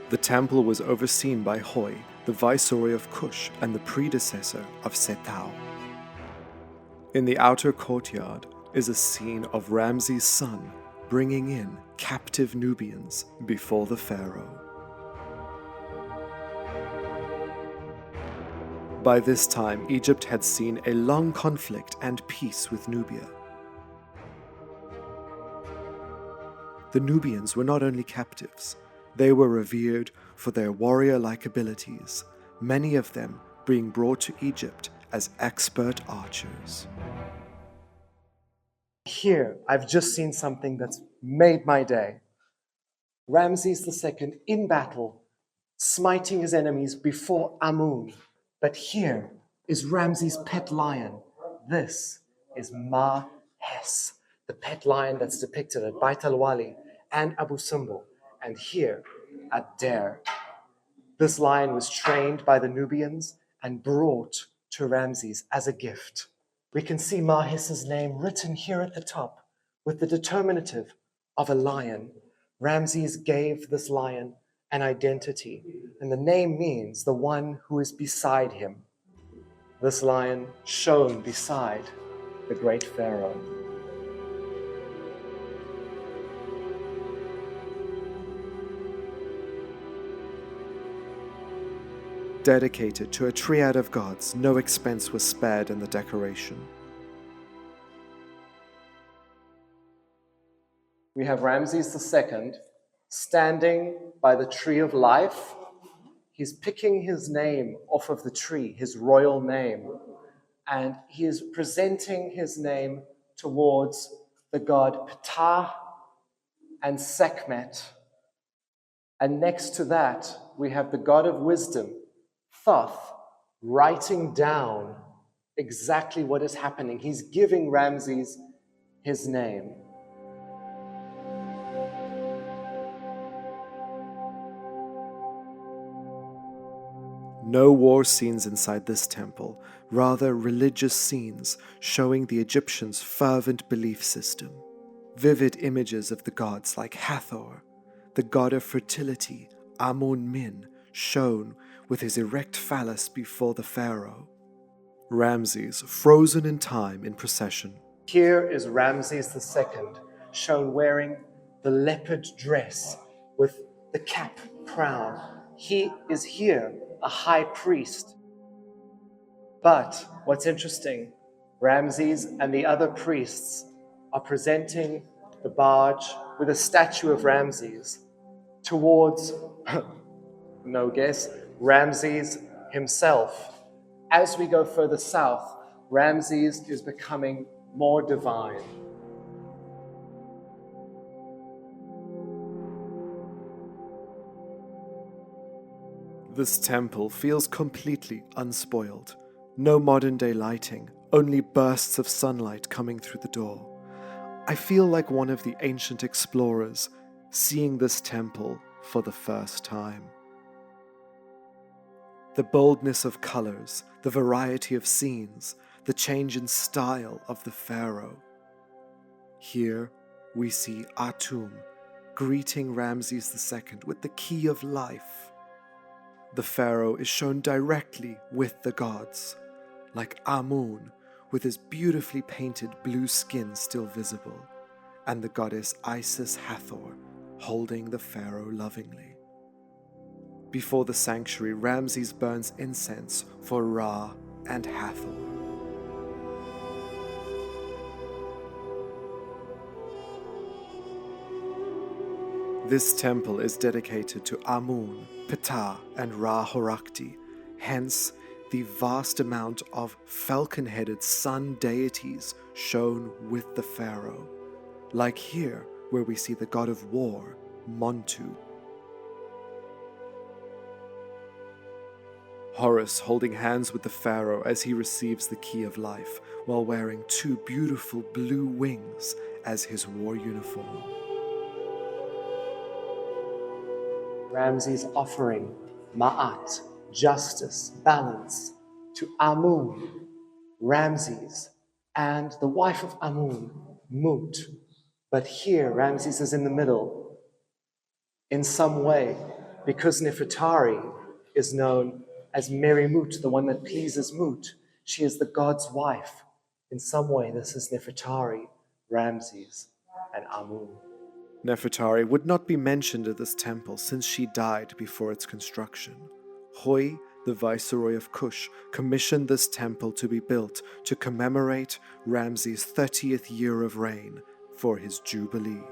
The temple was overseen by Hoi, the viceroy of Kush and the predecessor of Setau. In the outer courtyard is a scene of Ramses' son bringing in captive Nubians before the pharaoh. By this time, Egypt had seen a long conflict and peace with Nubia. The Nubians were not only captives, they were revered for their warrior-like abilities, many of them being brought to Egypt as expert archers. Here, I've just seen something that's made my day. Ramses II in battle, smiting his enemies before Amun. But here is Ramses' pet lion. This is Ma-Hes, the pet lion that's depicted at Bait al-Wali and Abu Simbel, and here at Der. This lion was trained by the Nubians and brought to Ramses as a gift. We can see Ma-Hes's name written here at the top with the determinative of a lion. Ramses gave this lion an identity, and the name means the one who is beside him. This lion shone beside the great pharaoh. Dedicated to a triad of gods, no expense was spared in the decoration. We have Ramses II standing by the tree of life. He's picking his name off of the tree, his royal name, and he is presenting his name towards the god Ptah and Sekhmet. And next to that, we have the god of wisdom, Thoth, writing down exactly what is happening. He's giving Ramses his name. No war scenes inside this temple, rather religious scenes showing the Egyptians' fervent belief system. Vivid images of the gods like Hathor, the god of fertility, Amun-Min, shown with his erect phallus before the pharaoh. Ramses, frozen in time in procession. Here is Ramses II, shown wearing the leopard dress with the cap crown. He is here, a high priest. But what's interesting, Ramses and the other priests are presenting the barge with a statue of Ramses towards, no guess, Ramses himself. As we go further south, Ramses is becoming more divine. This temple feels completely unspoiled. No modern-day lighting, only bursts of sunlight coming through the door. I feel like one of the ancient explorers seeing this temple for the first time. The boldness of colors, the variety of scenes, the change in style of the pharaoh. Here we see Atum greeting Ramses II with the key of life. The pharaoh is shown directly with the gods, like Amun, with his beautifully painted blue skin still visible, and the goddess Isis Hathor holding the pharaoh lovingly. Before the sanctuary, Ramses burns incense for Ra and Hathor. This temple is dedicated to Amun, Ptah, and Ra Horakhti, hence the vast amount of falcon-headed sun deities shown with the pharaoh, like here where we see the god of war, Montu. Horus holding hands with the pharaoh as he receives the key of life, while wearing two beautiful blue wings as his war uniform. Ramses offering Ma'at, justice, balance, to Amun, Ramses, and the wife of Amun, Mut. But here, Ramses is in the middle, in some way, because Nefertari is known as Mary Mut, the one that pleases Mut. She is the god's wife. In some way, this is Nefertari, Ramses, and Amun. Nefertari would not be mentioned at this temple since she died before its construction. Hoi, the viceroy of Kush, commissioned this temple to be built to commemorate Ramses' 30th year of reign for his jubilee.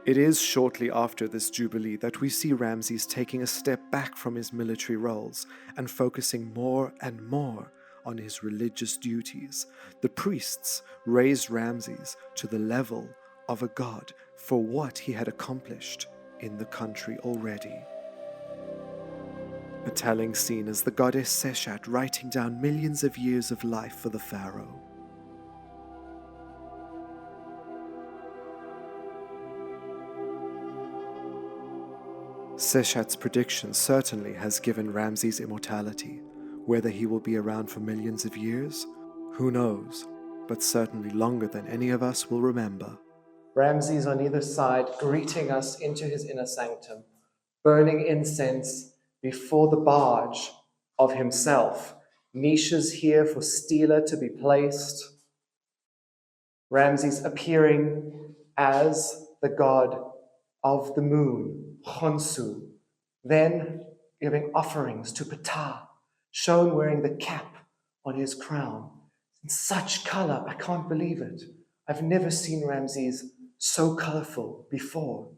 It is shortly after this jubilee that we see Ramses taking a step back from his military roles and focusing more and more on his religious duties. The priests raised Ramses to the level of a god for what he had accomplished in the country already. A telling scene is the goddess Seshat writing down millions of years of life for the pharaoh. Seshat's prediction certainly has given Ramses immortality. Whether he will be around for millions of years, who knows, but certainly longer than any of us will remember. Ramses on either side greeting us into his inner sanctum, burning incense before the barge of himself. Niches here for stela to be placed. Ramses appearing as the god of the moon, Khonsu, then giving offerings to Ptah, shown wearing the cap on his crown. In such color, I can't believe it. I've never seen Ramses so colorful before.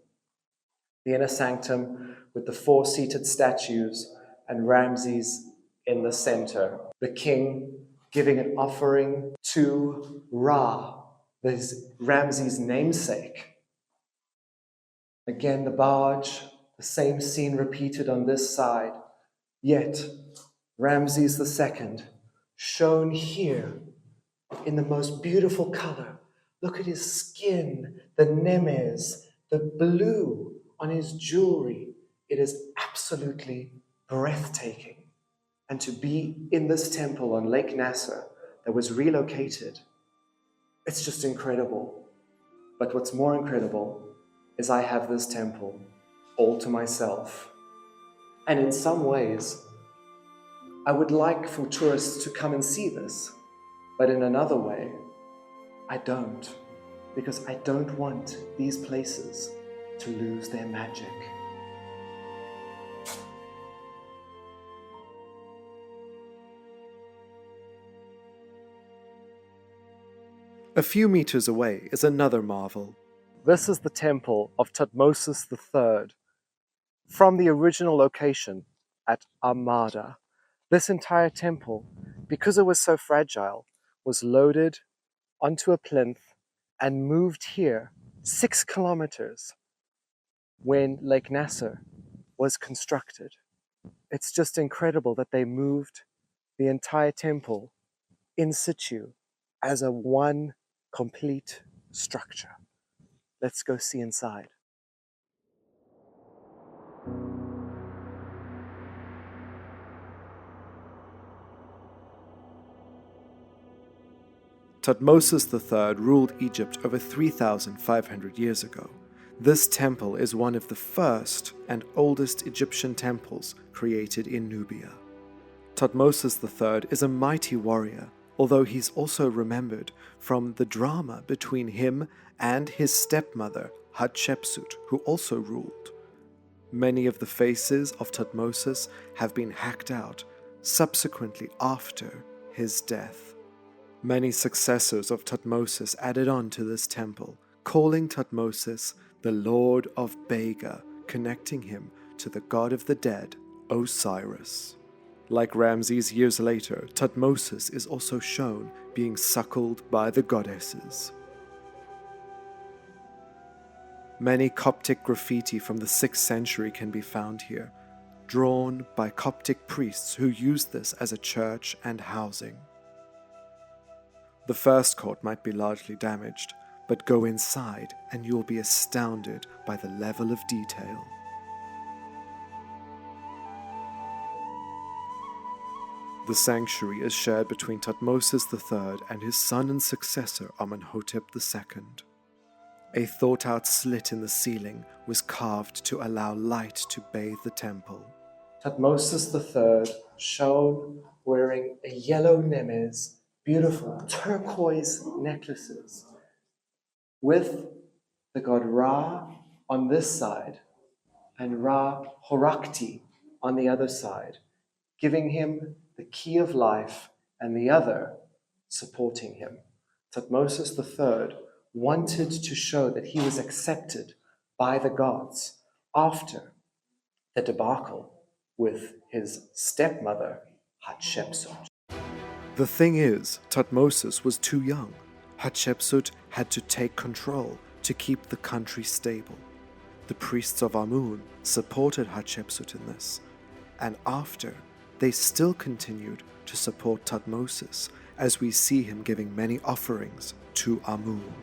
The inner sanctum with the four seated statues and Ramses in the center. The king giving an offering to Ra, Ramses' namesake. Again, the barge, The same scene repeated on this side. Yet, Ramses II, shown here in the most beautiful color. Look at his skin, the nemes, the blue on his jewelry. It is absolutely breathtaking. And to be in this temple on Lake Nasser that was relocated, it's just incredible. But what's more incredible is I have this temple all to myself. And in some ways, I would like for tourists to come and see this. But in another way, I don't, because I don't want these places to lose their magic. A few meters away is another marvel. This is the temple of Thutmose III from the original location at Amada. This entire temple, because it was so fragile, was loaded onto a plinth and moved here 6 kilometers when Lake Nasser was constructed. It's just incredible that they moved the entire temple in situ as a one complete structure. Let's go see inside. Thutmose III ruled Egypt over 3,500 years ago. This temple is one of the first and oldest Egyptian temples created in Nubia. Thutmose III is a mighty warrior, although he's also remembered from the drama between him and his stepmother, Hatshepsut, who also ruled. Many of the faces of Thutmose have been hacked out subsequently after his death. Many successors of Thutmose added on to this temple, calling Thutmose the Lord of Bega, connecting him to the god of the dead, Osiris. Like Ramses years later, Thutmose is also shown being suckled by the goddesses. Many Coptic graffiti from the 6th century can be found here, drawn by Coptic priests who used this as a church and housing. The first court might be largely damaged, but go inside and you'll be astounded by the level of detail. The sanctuary is shared between Thutmose III and his son and successor Amenhotep II. A thought-out slit in the ceiling was carved to allow light to bathe the temple. Thutmose III, shown wearing a yellow nemes, beautiful turquoise necklaces, with the god Ra on this side and Ra Horakti on the other side, giving him the key of life and the other supporting him. Thutmose III wanted to show that he was accepted by the gods after the debacle with his stepmother, Hatshepsut. The thing is, Thutmose was too young. Hatshepsut had to take control to keep the country stable. The priests of Amun supported Hatshepsut in this, and after, they still continued to support Thutmose, as we see him giving many offerings to Amun.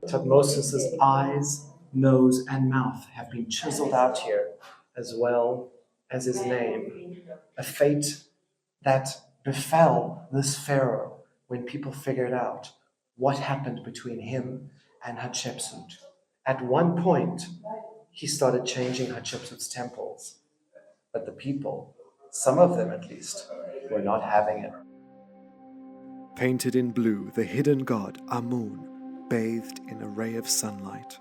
Thutmose's eyes, nose, and mouth have been chiseled out here, as well as his name, a fate that befell this pharaoh when people figured out what happened between him and Hatshepsut. At one point, he started changing Hatshepsut's temples, but the people, some of them at least, were not having it. Painted in blue, the hidden god Amun bathed in a ray of sunlight.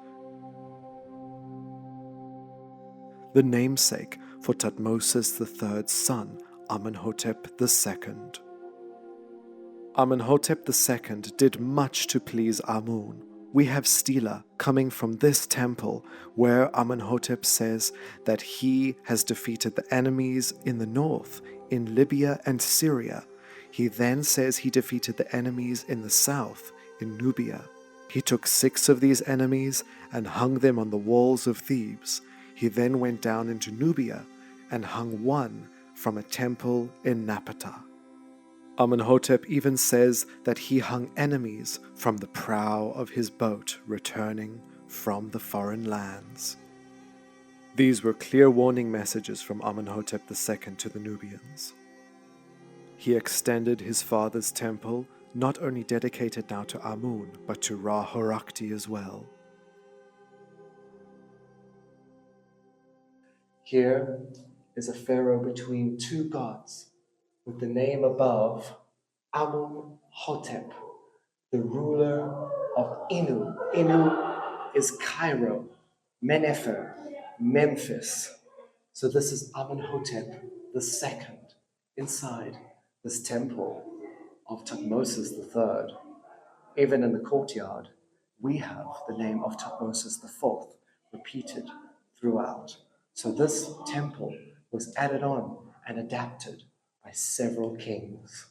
The namesake for Thutmose III's son, Amenhotep II. Amenhotep II did much to please Amun. We have stela coming from this temple where Amenhotep says that he has defeated the enemies in the north, in Libya and Syria. He then says he defeated the enemies in the south, in Nubia. He took 6 of these enemies and hung them on the walls of Thebes. He then went down into Nubia and hung one from a temple in Napata. Amenhotep even says that he hung enemies from the prow of his boat returning from the foreign lands. These were clear warning messages from Amenhotep II to the Nubians. He extended his father's temple, not only dedicated now to Amun, but to Ra Horakhti as well. Here is a pharaoh between two gods, with the name above Amun-hotep, the ruler of Inu. Inu is Cairo, Menefer, Memphis. So this is Amenhotep II inside this temple of Thutmose III. Even in the courtyard, we have the name of Thutmose IV repeated throughout. So this temple was added on and adapted by several kings.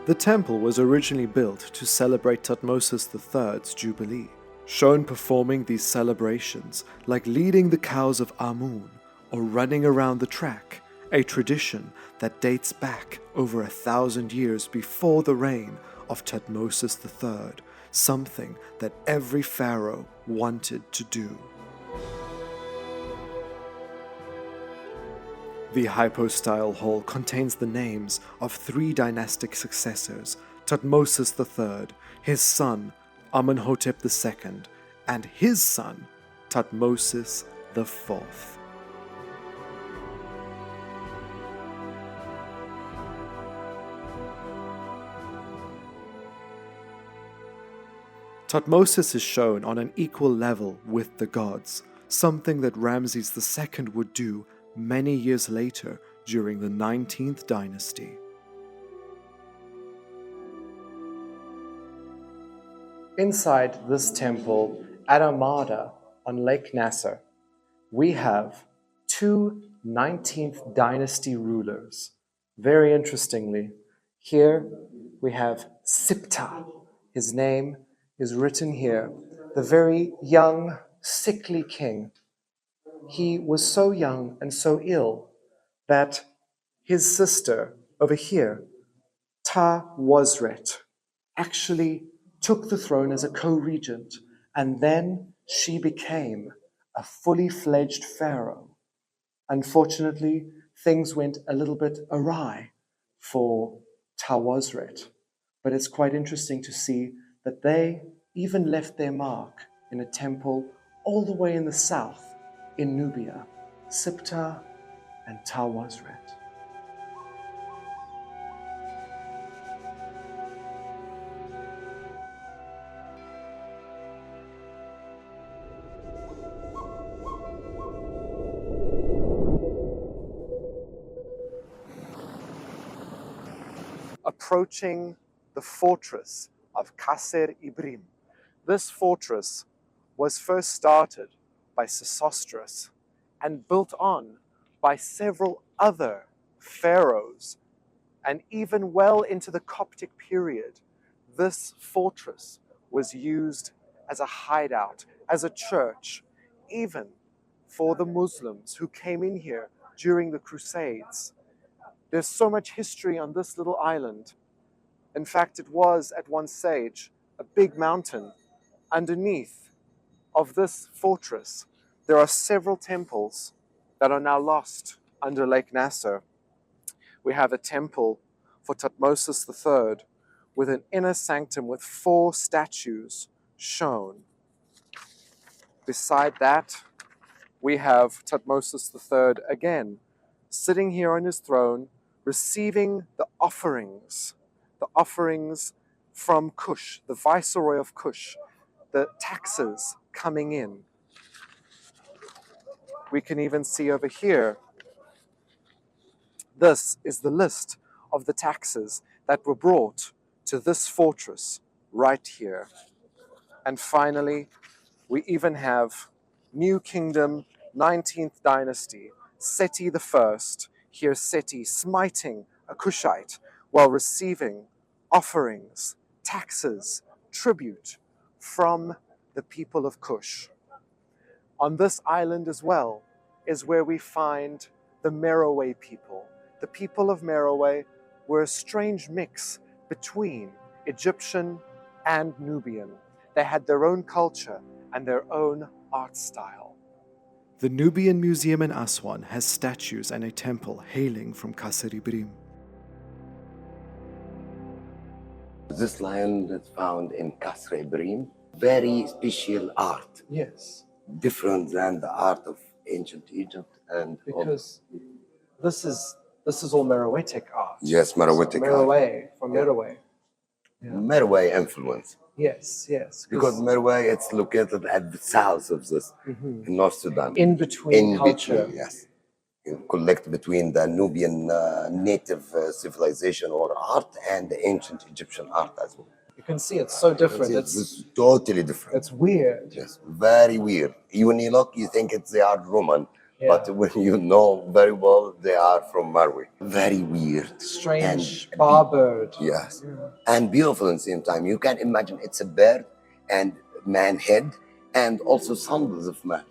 The temple was originally built to celebrate Thutmose III's Jubilee, shown performing these celebrations like leading the cows of Amun or running around the track, a tradition that dates back over 1,000 years before the reign of Thutmose III, something that every pharaoh wanted to do. The hypostyle hall contains the names of 3 dynastic successors, Thutmose III, his son Amenhotep II, and his son Thutmose IV. Thutmose is shown on an equal level with the gods, something that Ramses II would do many years later during the 19th dynasty. Inside this temple at Amada on Lake Nasser, we have 2 19th dynasty rulers. Very interestingly, here we have Siptah. His name is written here, the very young, sickly king. He was so young and so ill that his sister over here, Ta-Wasret, actually took the throne as a co-regent, and then she became a fully fledged pharaoh. Unfortunately, things went a little bit awry for Ta-Wasret, but it's quite interesting to see that they even left their mark in a temple all the way in the south in Nubia, Siptah and Ta-Wasret. Approaching the fortress of Qasr Ibrim. This fortress was first started by Sesostris and built on by several other pharaohs, and even well into the Coptic period, this fortress was used as a hideout, as a church, even for the Muslims who came in here during the Crusades. There's so much history on this little island. In fact, it was at one stage a big mountain. Underneath of this fortress, there are several temples that are now lost under Lake Nasser. We have a temple for Thutmose III with an inner sanctum with 4 statues shown. Beside that, we have Thutmose III again, sitting here on his throne, receiving the offerings from Kush, the viceroy of Kush, the taxes coming in. We can even see over here, this is the list of the taxes that were brought to this fortress right here. And finally, we even have New Kingdom, 19th dynasty, Seti I, here Seti smiting a Kushite while receiving offerings, taxes, tribute from the people of Kush. On this island as well is where we find the Merowe people. The people of Merowe were a strange mix between Egyptian and Nubian. They had their own culture and their own art style. The Nubian Museum in Aswan has statues and a temple hailing from Kasr Ibrim. This lion is found in Kasr Ibrim. Very special art, Yes, different than the art of ancient Egypt and because this is all Meroitic art. yes, Meroitic art. Meroe, from Meroe. Meroe influence. Yes. Because Meroe, it's located at the south of this, in North Sudan. In between culture. Between, yes. You collect between the Nubian native civilization or art and the ancient Egyptian art as well. You can see it's so different. It's totally different. It's weird. Yes, very weird. When you look, you think they are Roman, but when you know very well, they are from Meroe. Very weird. Strange bar bird. Yes. And beautiful at the same time. You can imagine it's a bird and man head and also sandals of man.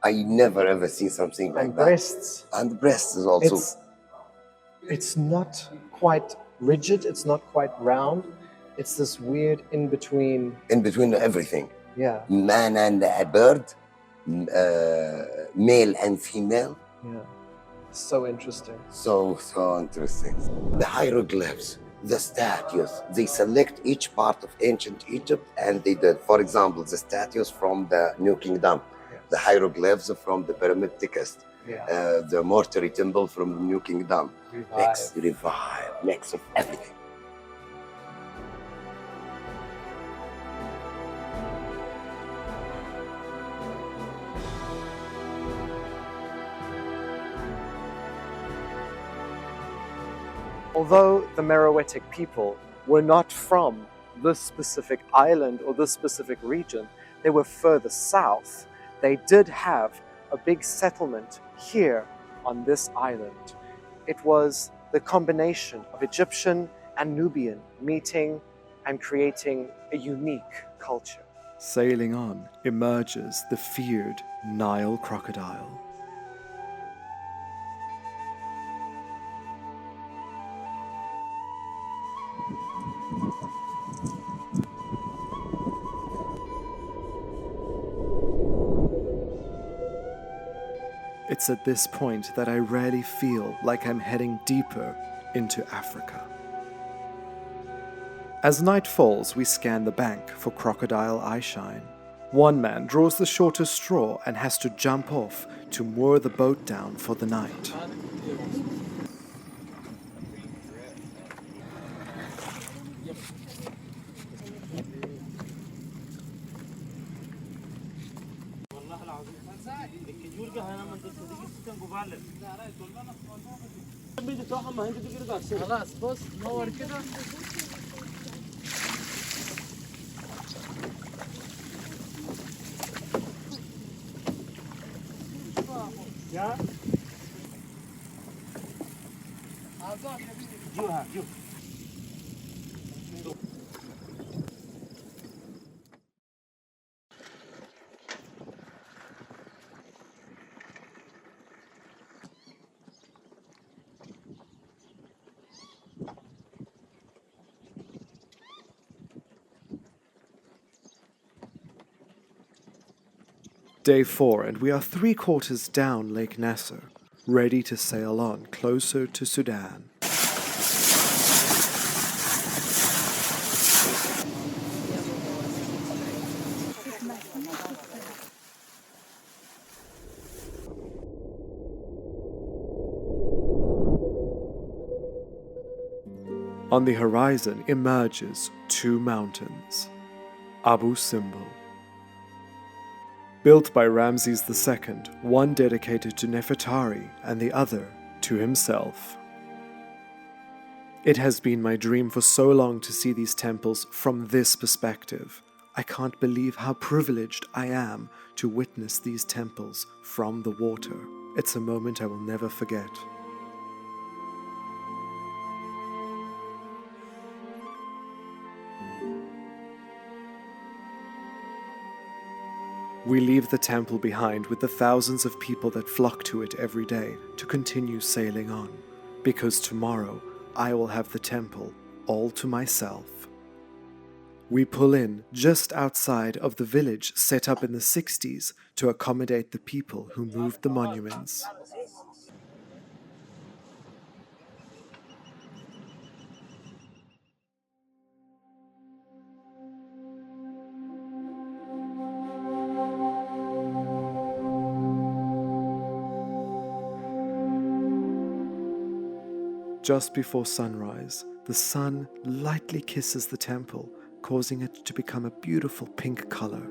I never ever seen something like that. Breasts. And breasts is also. It's not quite rigid. It's not quite round. It's this weird in between. In between everything. Yeah. Man and a bird, male and female. Yeah. So interesting. So interesting. The hieroglyphs, the statues, they select each part of ancient Egypt and they did, for example, the statues from the New Kingdom, the hieroglyphs from the Pyramid text, the mortuary temple from the New Kingdom. Mix of everything. Although the Meroitic people were not from this specific island or this specific region, they were further south. They did have a big settlement here on this island. It was the combination of Egyptian and Nubian meeting and creating a unique culture. Sailing on emerges the feared Nile crocodile. It's at this point that I rarely feel like I'm heading deeper into Africa. As night falls, we scan the bank for crocodile eyeshine. One man draws the shortest straw and has to jump off to moor the boat down for the night. Day 4, and we are 3/4 down Lake Nasser, ready to sail on closer to Sudan. On the horizon emerges two mountains, Abu Simbel. Built by Ramses II, one dedicated to Nefertari and the other to himself. It has been my dream for so long to see these temples from this perspective. I can't believe how privileged I am to witness these temples from the water. It's a moment I will never forget. We leave the temple behind with the thousands of people that flock to it every day to continue sailing on, because tomorrow I will have the temple all to myself. We pull in just outside of the village set up in the 60s to accommodate the people who moved the monuments. Just before sunrise, the sun lightly kisses the temple, causing it to become a beautiful pink color.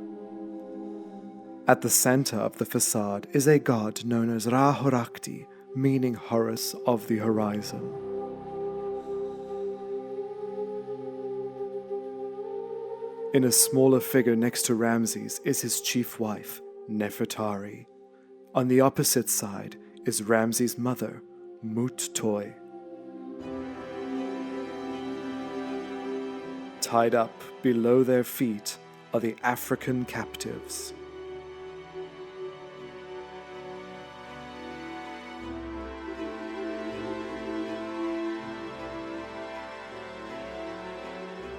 At the center of the facade is a god known as Ra-Horakhti, meaning Horus of the horizon. In a smaller figure next to Ramses is his chief wife, Nefertari. On the opposite side is Ramses' mother, Mut Toy. Tied up below their feet are the African captives.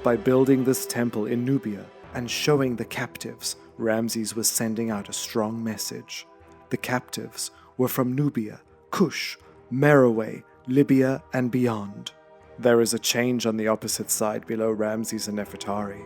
By building this temple in Nubia and showing the captives, Ramses was sending out a strong message. The captives were from Nubia, Kush, Meroe, Libya, and beyond. There is a change on the opposite side below Ramses and Nefertari.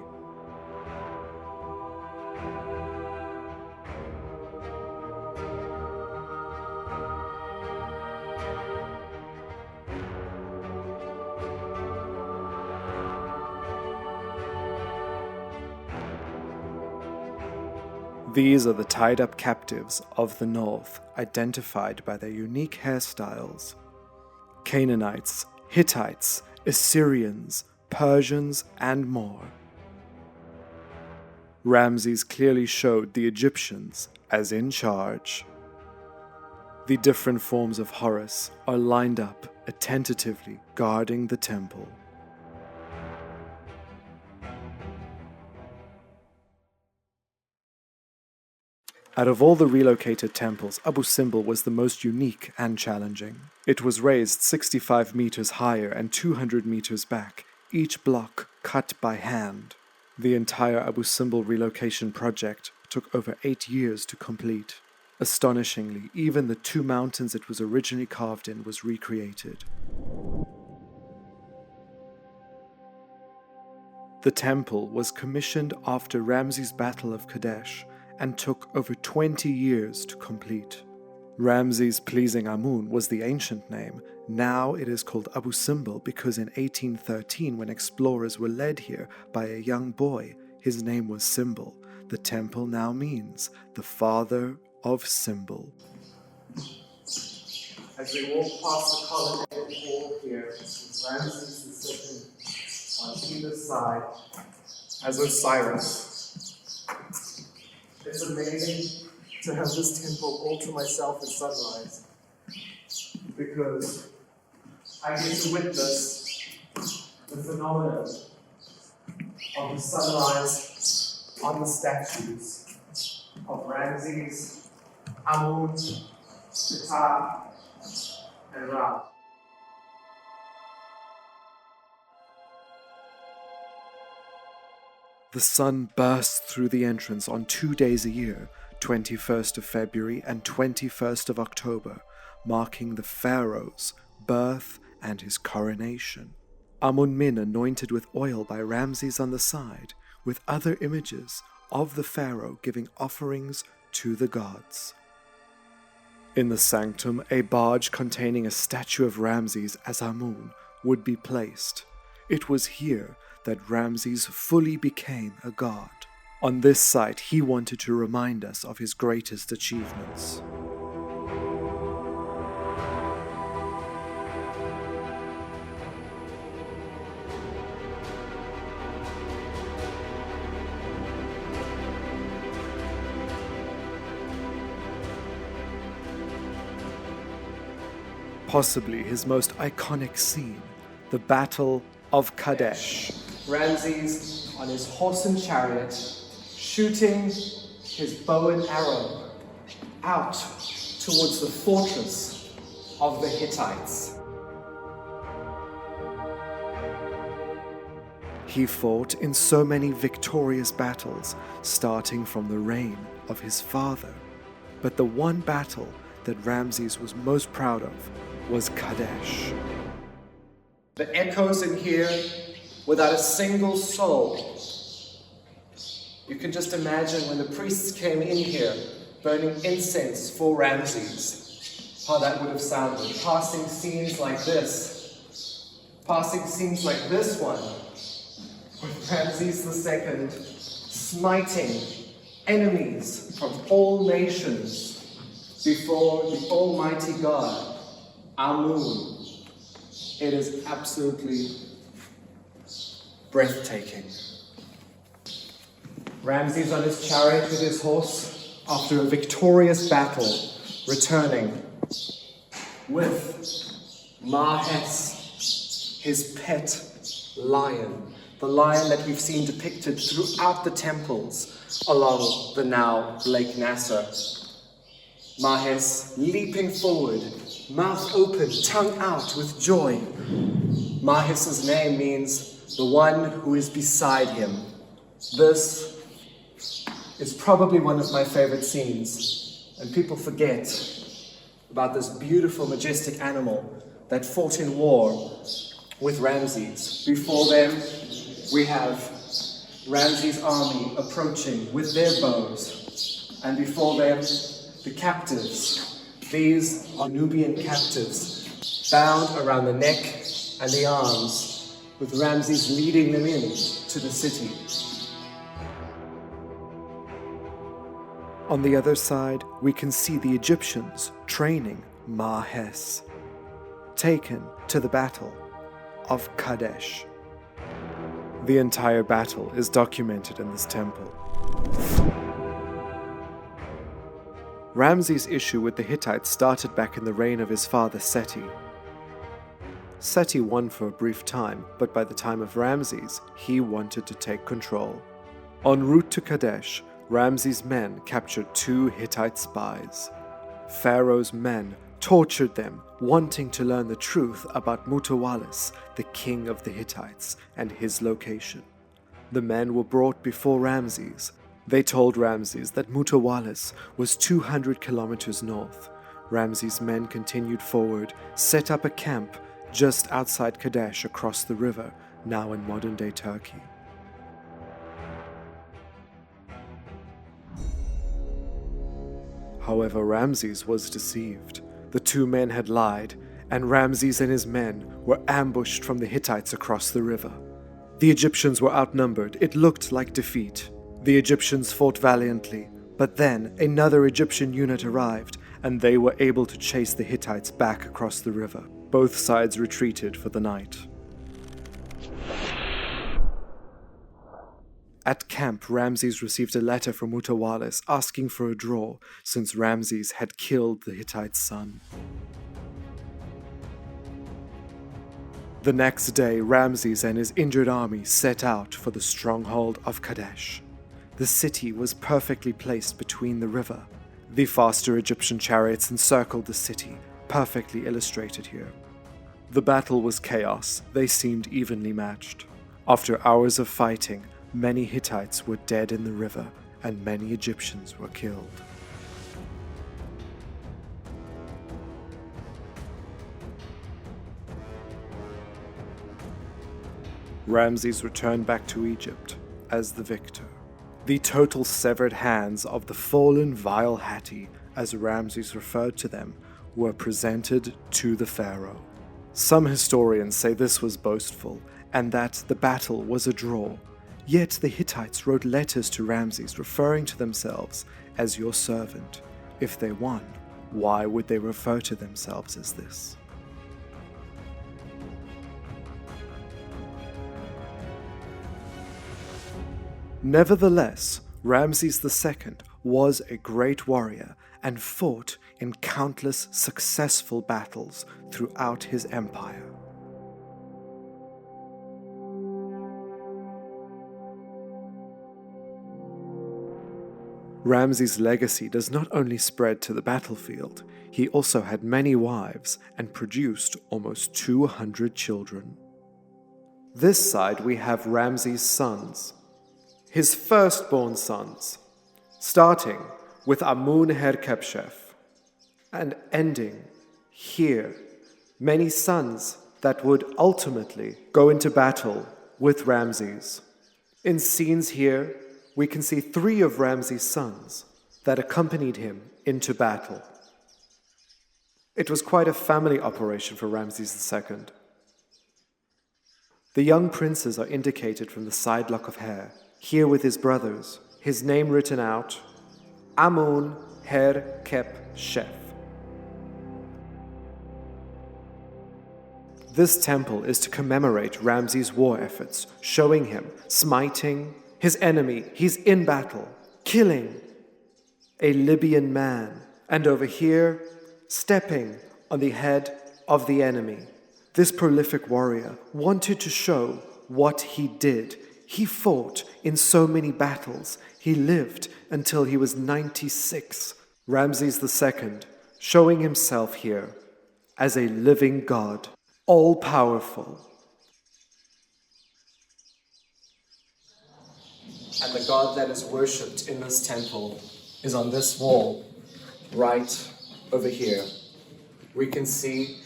These are the tied-up captives of the north, identified by their unique hairstyles. Canaanites, Hittites, Assyrians, Persians, and more. Ramses clearly showed the Egyptians as in charge. The different forms of Horus are lined up, attentively guarding the temple. Out of all the relocated temples, Abu Simbel was the most unique and challenging. It was raised 65 meters higher and 200 meters back, each block cut by hand. The entire Abu Simbel relocation project took over 8 years to complete. Astonishingly, even the 2 mountains it was originally carved in was recreated. The temple was commissioned after Ramses' Battle of Kadesh, and took over 20 years to complete. Ramses Pleasing Amun was the ancient name. Now it is called Abu Simbel because in 1813, when explorers were led here by a young boy, his name was Simbel. The temple now means the father of Simbel. As we walk past the colonnaded hall here, Ramses is sitting on either side as Osiris. It's amazing to have this temple all to myself at sunrise, because I get to witness the phenomenon of the sunrise on the statues of Ramses, Amun, Ptah, and Ra. The sun bursts through the entrance on 2 days a year, 21st of February and 21st of October, marking the Pharaoh's birth and his coronation. Amun-Min anointed with oil by Ramses on the side, with other images of the Pharaoh giving offerings to the gods. In the sanctum, a barge containing a statue of Ramses as Amun would be placed. It was here that Ramses fully became a god. On this site, he wanted to remind us of his greatest achievements. Possibly his most iconic scene, the Battle of Kadesh. Ramses on his horse and chariot, shooting his bow and arrow out towards the fortress of the Hittites. He fought in so many victorious battles, starting from the reign of his father. But the one battle that Ramses was most proud of was Kadesh. The echoes in here, without a single soul. You can just imagine when the priests came in here, burning incense for Ramses, how that would have sounded. Passing scenes like this. Passing scenes like this one, with Ramses II smiting enemies from all nations before the Almighty God, Amun. It is absolutely breathtaking. Ramses on his chariot with his horse, after a victorious battle, returning with Mahes, his pet lion, the lion that we've seen depicted throughout the temples along the now Lake Nasser. Mahes leaping forward, mouth open, tongue out with joy. Mahes' name means the one who is beside him. This is probably one of my favorite scenes, and people forget about this beautiful, majestic animal that fought in war with Ramses. Before them, we have Ramses' army approaching with their bows, and before them, the captives. These are Nubian captives, bound around the neck and the arms, with Ramses leading them in to the city. On the other side, we can see the Egyptians training Mahes, taken to the battle of Kadesh. The entire battle is documented in this temple. Ramses' issue with the Hittites started back in the reign of his father Seti. Seti won for a brief time, but by the time of Ramses, he wanted to take control. En route to Kadesh, Ramses' men captured 2 Hittite spies. Pharaoh's men tortured them, wanting to learn the truth about Mutawalis, the king of the Hittites, and his location. The men were brought before Ramses. They told Ramses that Mutawalis was 200 kilometers north. Ramses' men continued forward, set up a camp just outside Kadesh across the river, now in modern-day Turkey. However, Ramses was deceived. The 2 men had lied, and Ramses and his men were ambushed from the Hittites across the river. The Egyptians were outnumbered. It looked like defeat. The Egyptians fought valiantly, but then another Egyptian unit arrived, and they were able to chase the Hittites back across the river. Both sides retreated for the night. At camp, Ramses received a letter from Mutawalis asking for a draw, since Ramses had killed the Hittite's son. The next day, Ramses and his injured army set out for the stronghold of Kadesh. The city was perfectly placed between the river. The faster Egyptian chariots encircled the city, perfectly illustrated here. The battle was chaos. They seemed evenly matched. After hours of fighting, many Hittites were dead in the river, and many Egyptians were killed. Ramses returned back to Egypt as the victor. The total severed hands of the fallen vile Hatti, as Ramses referred to them, were presented to the pharaoh. Some historians say this was boastful, and that the battle was a draw. Yet the Hittites wrote letters to Ramses referring to themselves as your servant. If they won, why would they refer to themselves as this? Nevertheless, Ramses II was a great warrior and fought in countless successful battles throughout his empire. Ramses' legacy does not only spread to the battlefield, he also had many wives and produced almost 200 children. This side we have Ramses' sons, his firstborn sons, starting with Amun-Herkhepshef and ending here, many sons that would ultimately go into battle with Ramses. In scenes here, we can see 3 of Ramses' sons that accompanied him into battle. It was quite a family operation for Ramses II. The young princes are indicated from the side lock of hair, here with his brothers, his name written out, Amun-Herkhepshef. This temple is to commemorate Ramses' war efforts, showing him smiting his enemy. He's in battle, killing a Libyan man, and over here, stepping on the head of the enemy. This prolific warrior wanted to show what he did. He fought in so many battles. He lived until he was 96. Ramses II, showing himself here as a living god, all-powerful. And the god that is worshipped in this temple is on this wall, right over here. We can see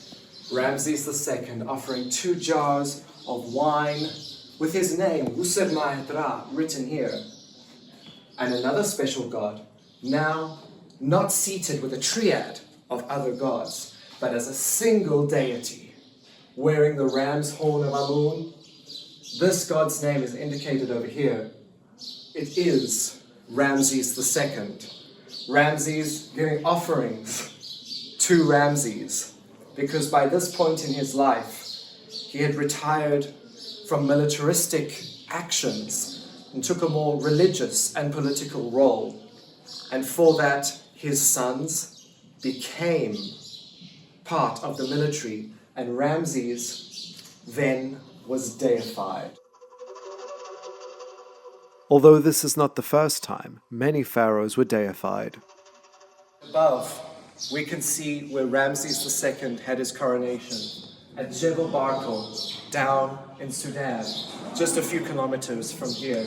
Ramses II offering 2 jars of wine with his name, User written here. And another special god, now not seated with a triad of other gods, but as a single deity, wearing the ram's horn of Amun. This god's name is indicated over here. It is Ramses II. Ramses giving offerings to Ramses, because by this point in his life, he had retired from militaristic actions and took a more religious and political role. And for that, his sons became part of the military, and Ramses then was deified. Although this is not the first time, many pharaohs were deified. Above, we can see where Ramses II had his coronation, at Jebel Barkal, down in Sudan, just a few kilometers from here.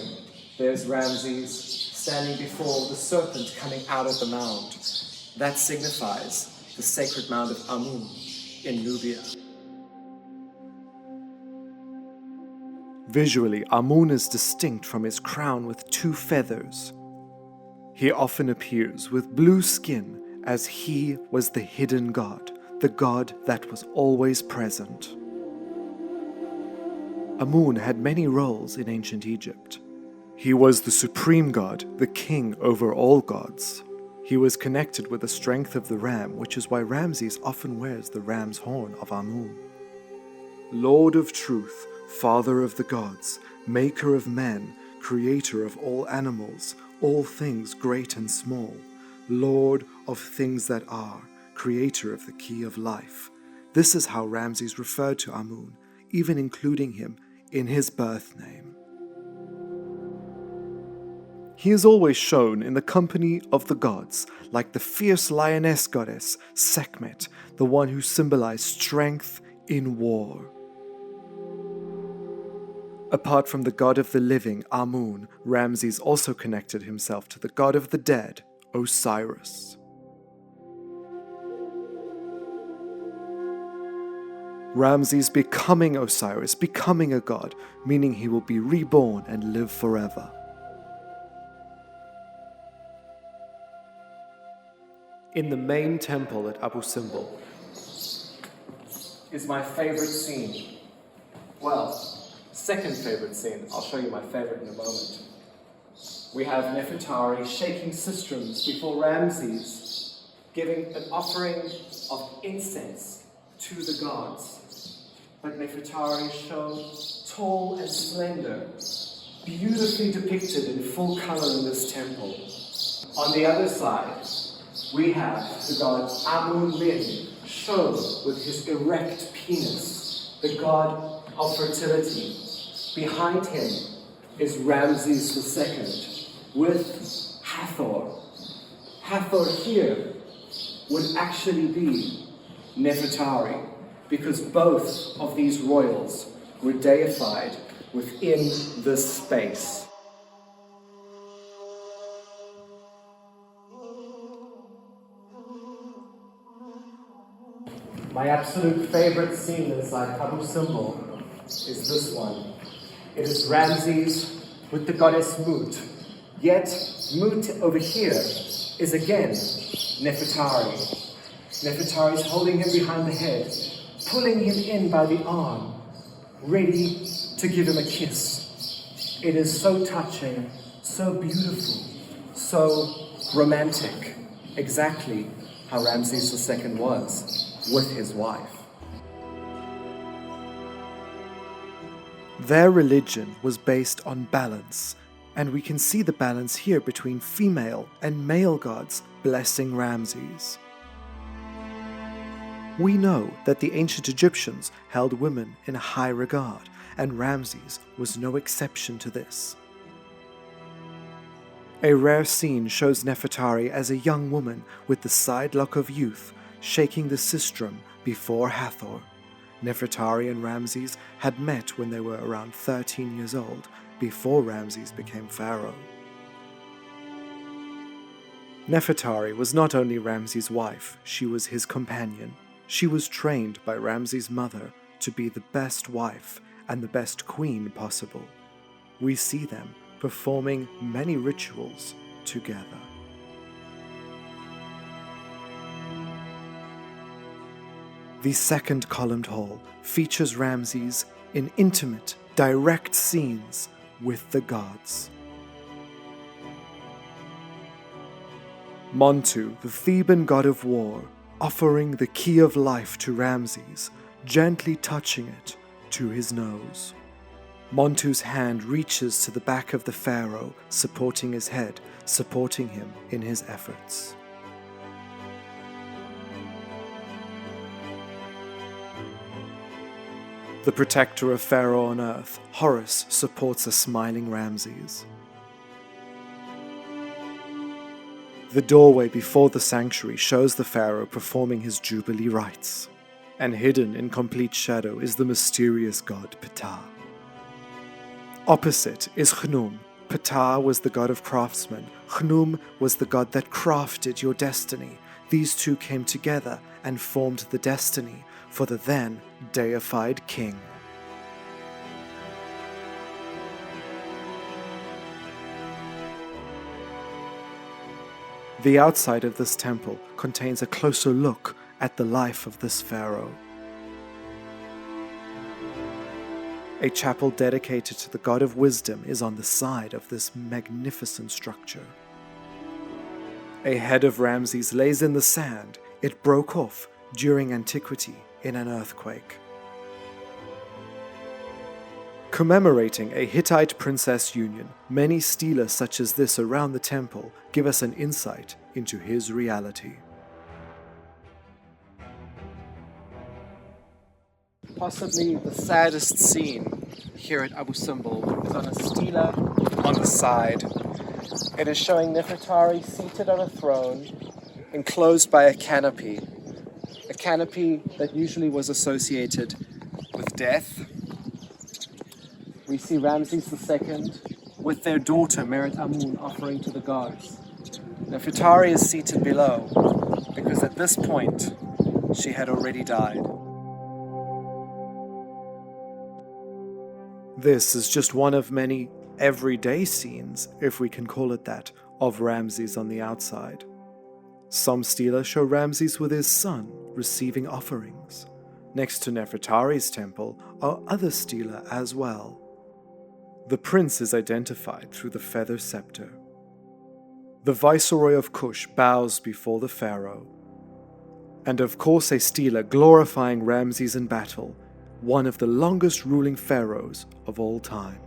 There's Ramses standing before the serpent coming out of the mound. That signifies the sacred mound of Amun in Nubia. Visually, Amun is distinct from his crown with 2 feathers. He often appears with blue skin, as he was the hidden god, the god that was always present. Amun had many roles in ancient Egypt. He was the supreme god, the king over all gods. He was connected with the strength of the ram, which is why Ramses often wears the ram's horn of Amun. Lord of truth, father of the gods, maker of men, creator of all animals, all things great and small, Lord of things that are, creator of the key of life. This is how Ramses referred to Amun, even including him in his birth name. He is always shown in the company of the gods, like the fierce lioness goddess, Sekhmet, the one who symbolized strength in war. Apart from the god of the living, Amun, Ramses also connected himself to the god of the dead, Osiris. Ramses becoming Osiris, becoming a god, meaning he will be reborn and live forever. In the main temple at Abu Simbel is my favorite scene. Well, second favorite scene. I'll show you my favorite in a moment. We have Nefertari shaking sistrums before Ramses, giving an offering of incense to the gods. But Nefertari is shown tall and slender, beautifully depicted in full color in this temple. On the other side, we have the god Amun-Min, shown with his erect penis, the god of fertility. Behind him is Ramses II with Hathor, Hathor here would actually be Nefertari, because both of these royals were deified within this space. My absolute favorite scene inside Abu Simbel is this one. It is Ramses with the goddess Mut. Yet Mut over here is again Nefertari. Nefertari is holding him behind the head, pulling him in by the arm, ready to give him a kiss. It is so touching, so beautiful, so romantic, exactly how Ramses II was with his wife. Their religion was based on balance, and we can see the balance here between female and male gods blessing Ramses. We know that the ancient Egyptians held women in high regard, and Ramses was no exception to this. A rare scene shows Nefertari as a young woman with the side lock of youth, shaking the sistrum before Hathor. Nefertari and Ramses had met when they were around 13 years old, before Ramses became pharaoh. Nefertari was not only Ramses' wife, she was his companion. She was trained by Ramses' mother to be the best wife and the best queen possible. We see them performing many rituals together. The second columned hall features Ramses in intimate, direct scenes with the gods. Montu, the Theban god of war, offering the key of life to Ramses, gently touching it to his nose. Montu's hand reaches to the back of the pharaoh, supporting his head, supporting him in his efforts. The protector of Pharaoh on earth, Horus, supports a smiling Ramses. The doorway before the sanctuary shows the pharaoh performing his jubilee rites, and hidden in complete shadow is the mysterious god Ptah. Opposite is Khnum. Ptah was the god of craftsmen. Khnum was the god that crafted your destiny. These two came together and formed the destiny for the then deified king. The outside of this temple contains a closer look at the life of this pharaoh. A chapel dedicated to the god of wisdom is on the side of this magnificent structure. A head of Ramses lays in the sand. It broke off during antiquity in an earthquake. Commemorating a Hittite princess union, many steles such as this around the temple give us an insight into his reality. Possibly the saddest scene here at Abu Simbel is on a stela on the side. It is showing Nefertari seated on a throne, enclosed by a canopy that usually was associated with death. We see Ramses II with their daughter Merit Amun offering to the gods. Nefertari is seated below because at this point she had already died. This is just one of many everyday scenes, if we can call it that, of Ramses on the outside. Some steles show Ramses with his son receiving offerings. Next to Nefertari's temple are other stelae as well. The prince is identified through the feather scepter. The viceroy of Kush bows before the pharaoh. And of course a stela glorifying Ramses in battle, one of the longest ruling pharaohs of all time.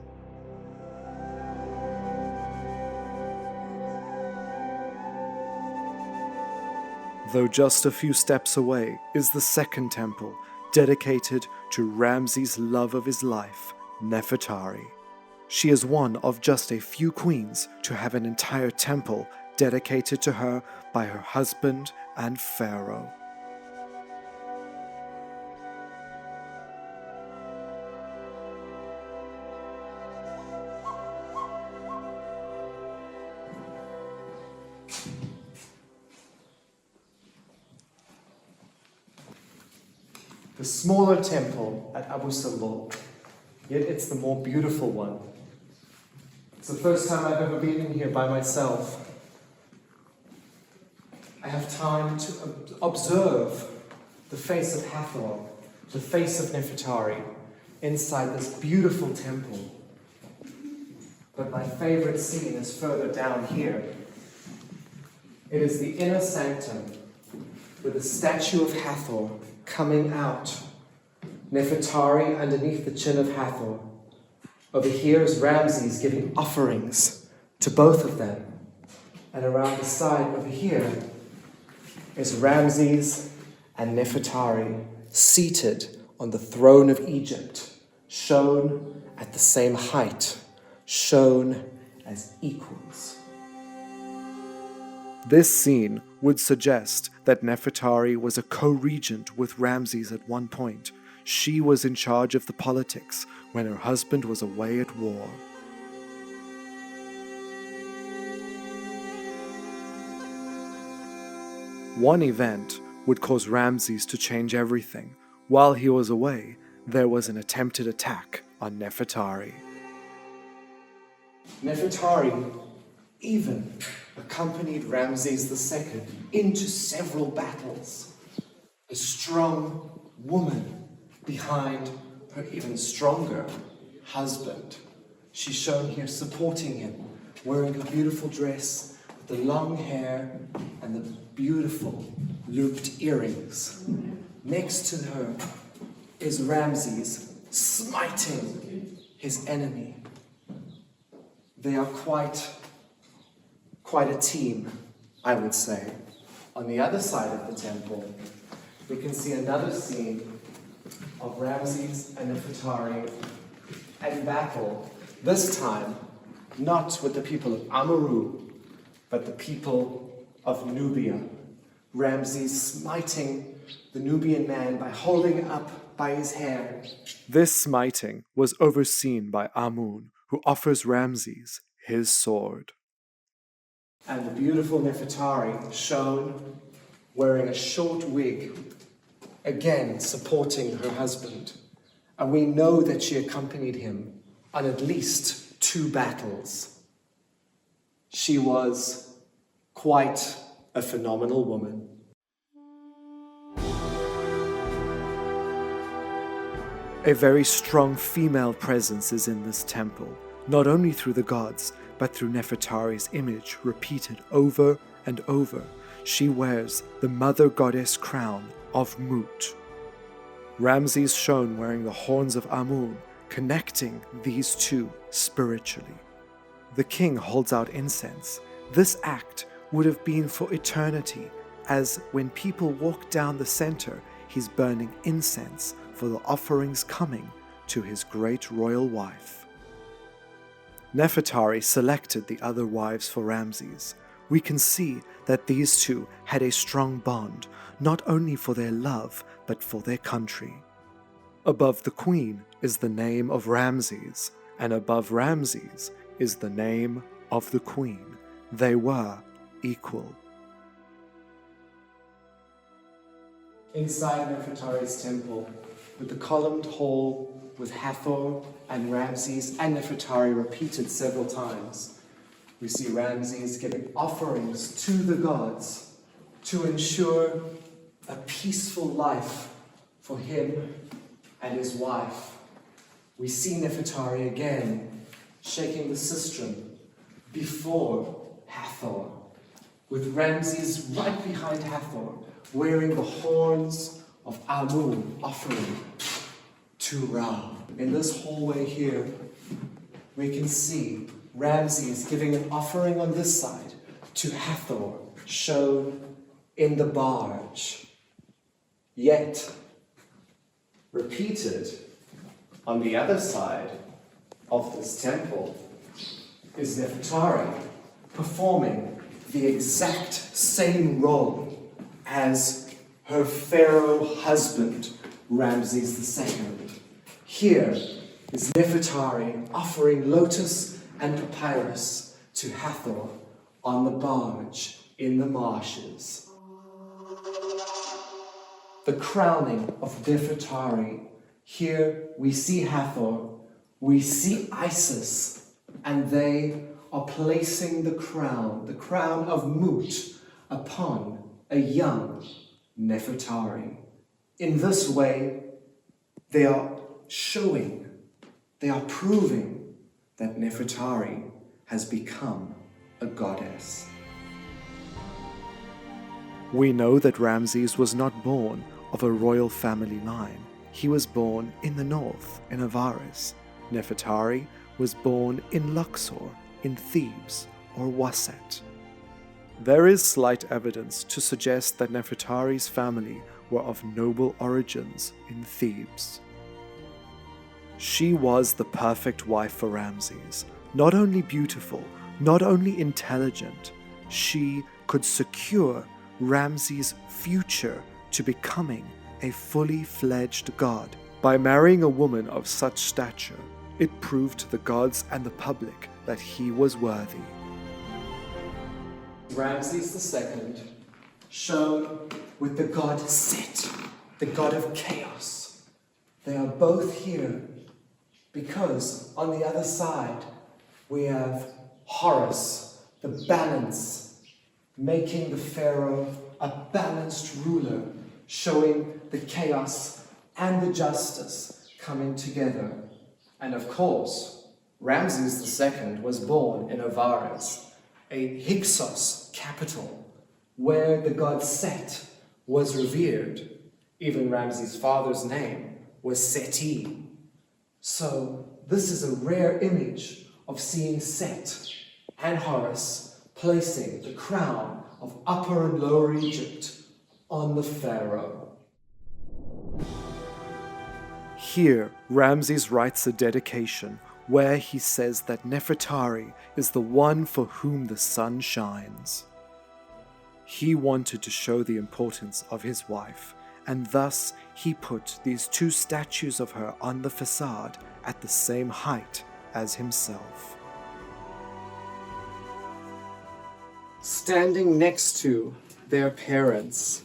Though just a few steps away is the second temple, dedicated to Ramses' love of his life, Nefertari. She is one of just a few queens to have an entire temple dedicated to her by her husband and Pharaoh. The smaller temple at Abu Simbel, yet it's the more beautiful one. It's the first time I've ever been in here by myself. I have time to observe the face of Hathor, the face of Nefertari, inside this beautiful temple. But my favorite scene is further down here. It is the inner sanctum with the statue of Hathor coming out. Nefertari underneath the chin of Hathor. Over here is Ramses giving offerings to both of them. And around the side over here is Ramses and Nefertari seated on the throne of Egypt, shown at the same height, shown as equals. This scene would suggest that Nefertari was a co-regent with Ramses at one point. She was in charge of the politics when her husband was away at war. One event would cause Ramses to change everything. While he was away, there was an attempted attack on Nefertari. Nefertari even accompanied Ramses II into several battles. A strong woman behind her even stronger husband. She's shown here supporting him, wearing a beautiful dress with the long hair and the beautiful looped earrings. Next to her is Ramses smiting his enemy. They are quite a team, I would say. On the other side of the temple, we can see another scene of Ramses and Nefertari at battle, this time not with the people of Amurru, but the people of Nubia. Ramses smiting the Nubian man by holding up by his hair. This smiting was overseen by Amun, who offers Ramses his sword. And the beautiful Nefertari shown wearing a short wig, again supporting her husband. And we know that she accompanied him on at least 2 battles. She was quite a phenomenal woman. A very strong female presence is in this temple, not only through the gods, but through Nefertari's image repeated over and over. She wears the mother goddess crown of Mut. Ramses shown wearing the horns of Amun, connecting these two spiritually. The king holds out incense. This act would have been for eternity, as when people walk down the center, he's burning incense for the offerings coming to his great royal wife. Nefertari selected the other wives for Ramses. We can see that these two had a strong bond, not only for their love, but for their country. Above the queen is the name of Ramses, and above Ramses is the name of the queen. They were equal. Inside Nefertari's temple, with the columned hall with Hathor and Ramses and Nefertari repeated several times, we see Ramses giving offerings to the gods to ensure a peaceful life for him and his wife. We see Nefertari again shaking the sistrum before Hathor, with Ramses right behind Hathor, wearing the horns of Amun, offering to Ra. In this hallway here, we can see Ramses giving an offering on this side to Hathor, shown in the barge. Yet, repeated on the other side of this temple is Nefertari performing the exact same role as her pharaoh husband, Ramses II. Here is Nefertari offering lotus and papyrus to Hathor on the barge in the marshes. The crowning of Nefertari. Here we see Hathor, we see Isis, and they are placing the crown of Mut, upon a young Nefertari. In this way, they are proving that Nefertari has become a goddess. We know that Ramses was not born of a royal family line. He was born in the north, in Avaris. Nefertari was born in Luxor, in Thebes, or Waset. There is slight evidence to suggest that Nefertari's family were of noble origins in Thebes. She was the perfect wife for Ramses. Not only beautiful, not only intelligent, she could secure Ramses' future to becoming a fully fledged god. By marrying a woman of such stature, it proved to the gods and the public that he was worthy. Ramses II, shown with the god Set, the god of chaos. They are both here because on the other side we have Horus, the balance, making the pharaoh a balanced ruler, showing the chaos and the justice coming together. And of course, Ramses II was born in Avaris, a Hyksos capital, where the god Set was revered. Even Ramses' father's name was Seti. So this is a rare image of seeing Set and Horus placing the crown of Upper and Lower Egypt on the pharaoh. Here, Ramses writes a dedication where he says that Nefertari is the one for whom the sun shines. He wanted to show the importance of his wife, and thus he put these two statues of her on the facade at the same height as himself. Standing next to their parents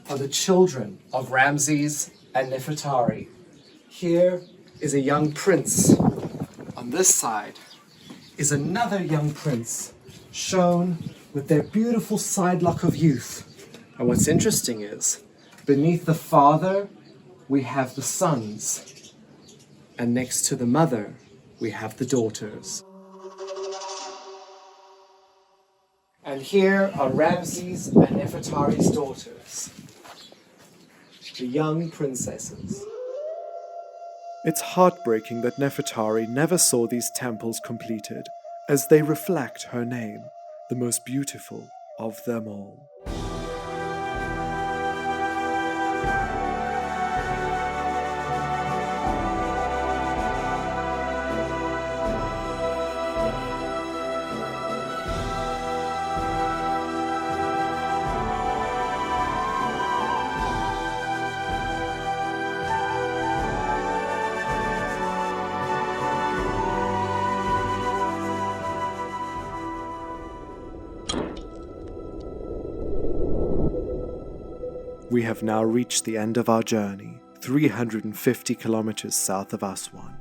are the children of Ramses and Nefertari. Here is a young prince. On this side is another young prince, shown with their beautiful side lock of youth. And what's interesting is, beneath the father, we have the sons. And next to the mother, we have the daughters. And here are Ramses and Nefertari's daughters, the young princesses. It's heartbreaking that Nefertari never saw these temples completed, as they reflect her name, the most beautiful of them all. We have now reached the end of our journey, 350 kilometers south of Aswan.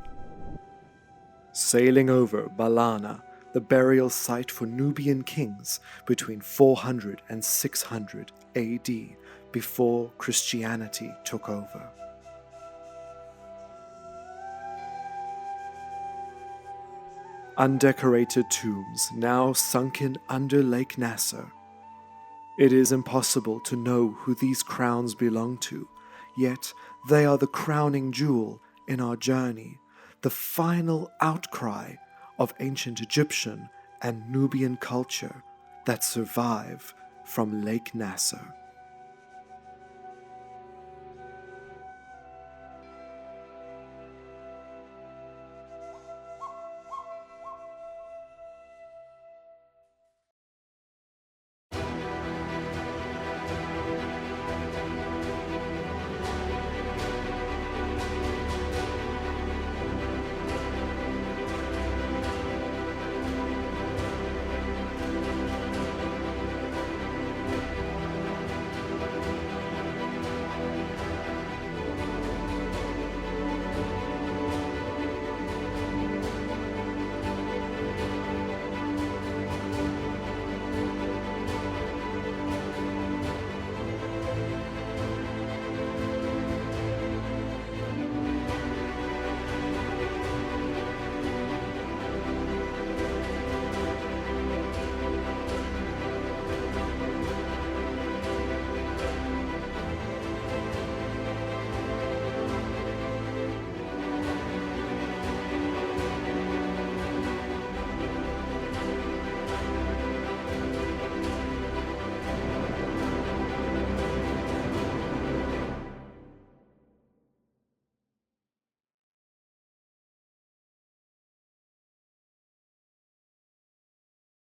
Sailing over Balana, the burial site for Nubian kings between 400 and 600 AD, before Christianity took over. Undecorated tombs now sunken under Lake Nasser. It is impossible to know who these crowns belong to, yet they are the crowning jewel in our journey, the final outcry of ancient Egyptian and Nubian culture that survive from Lake Nasser.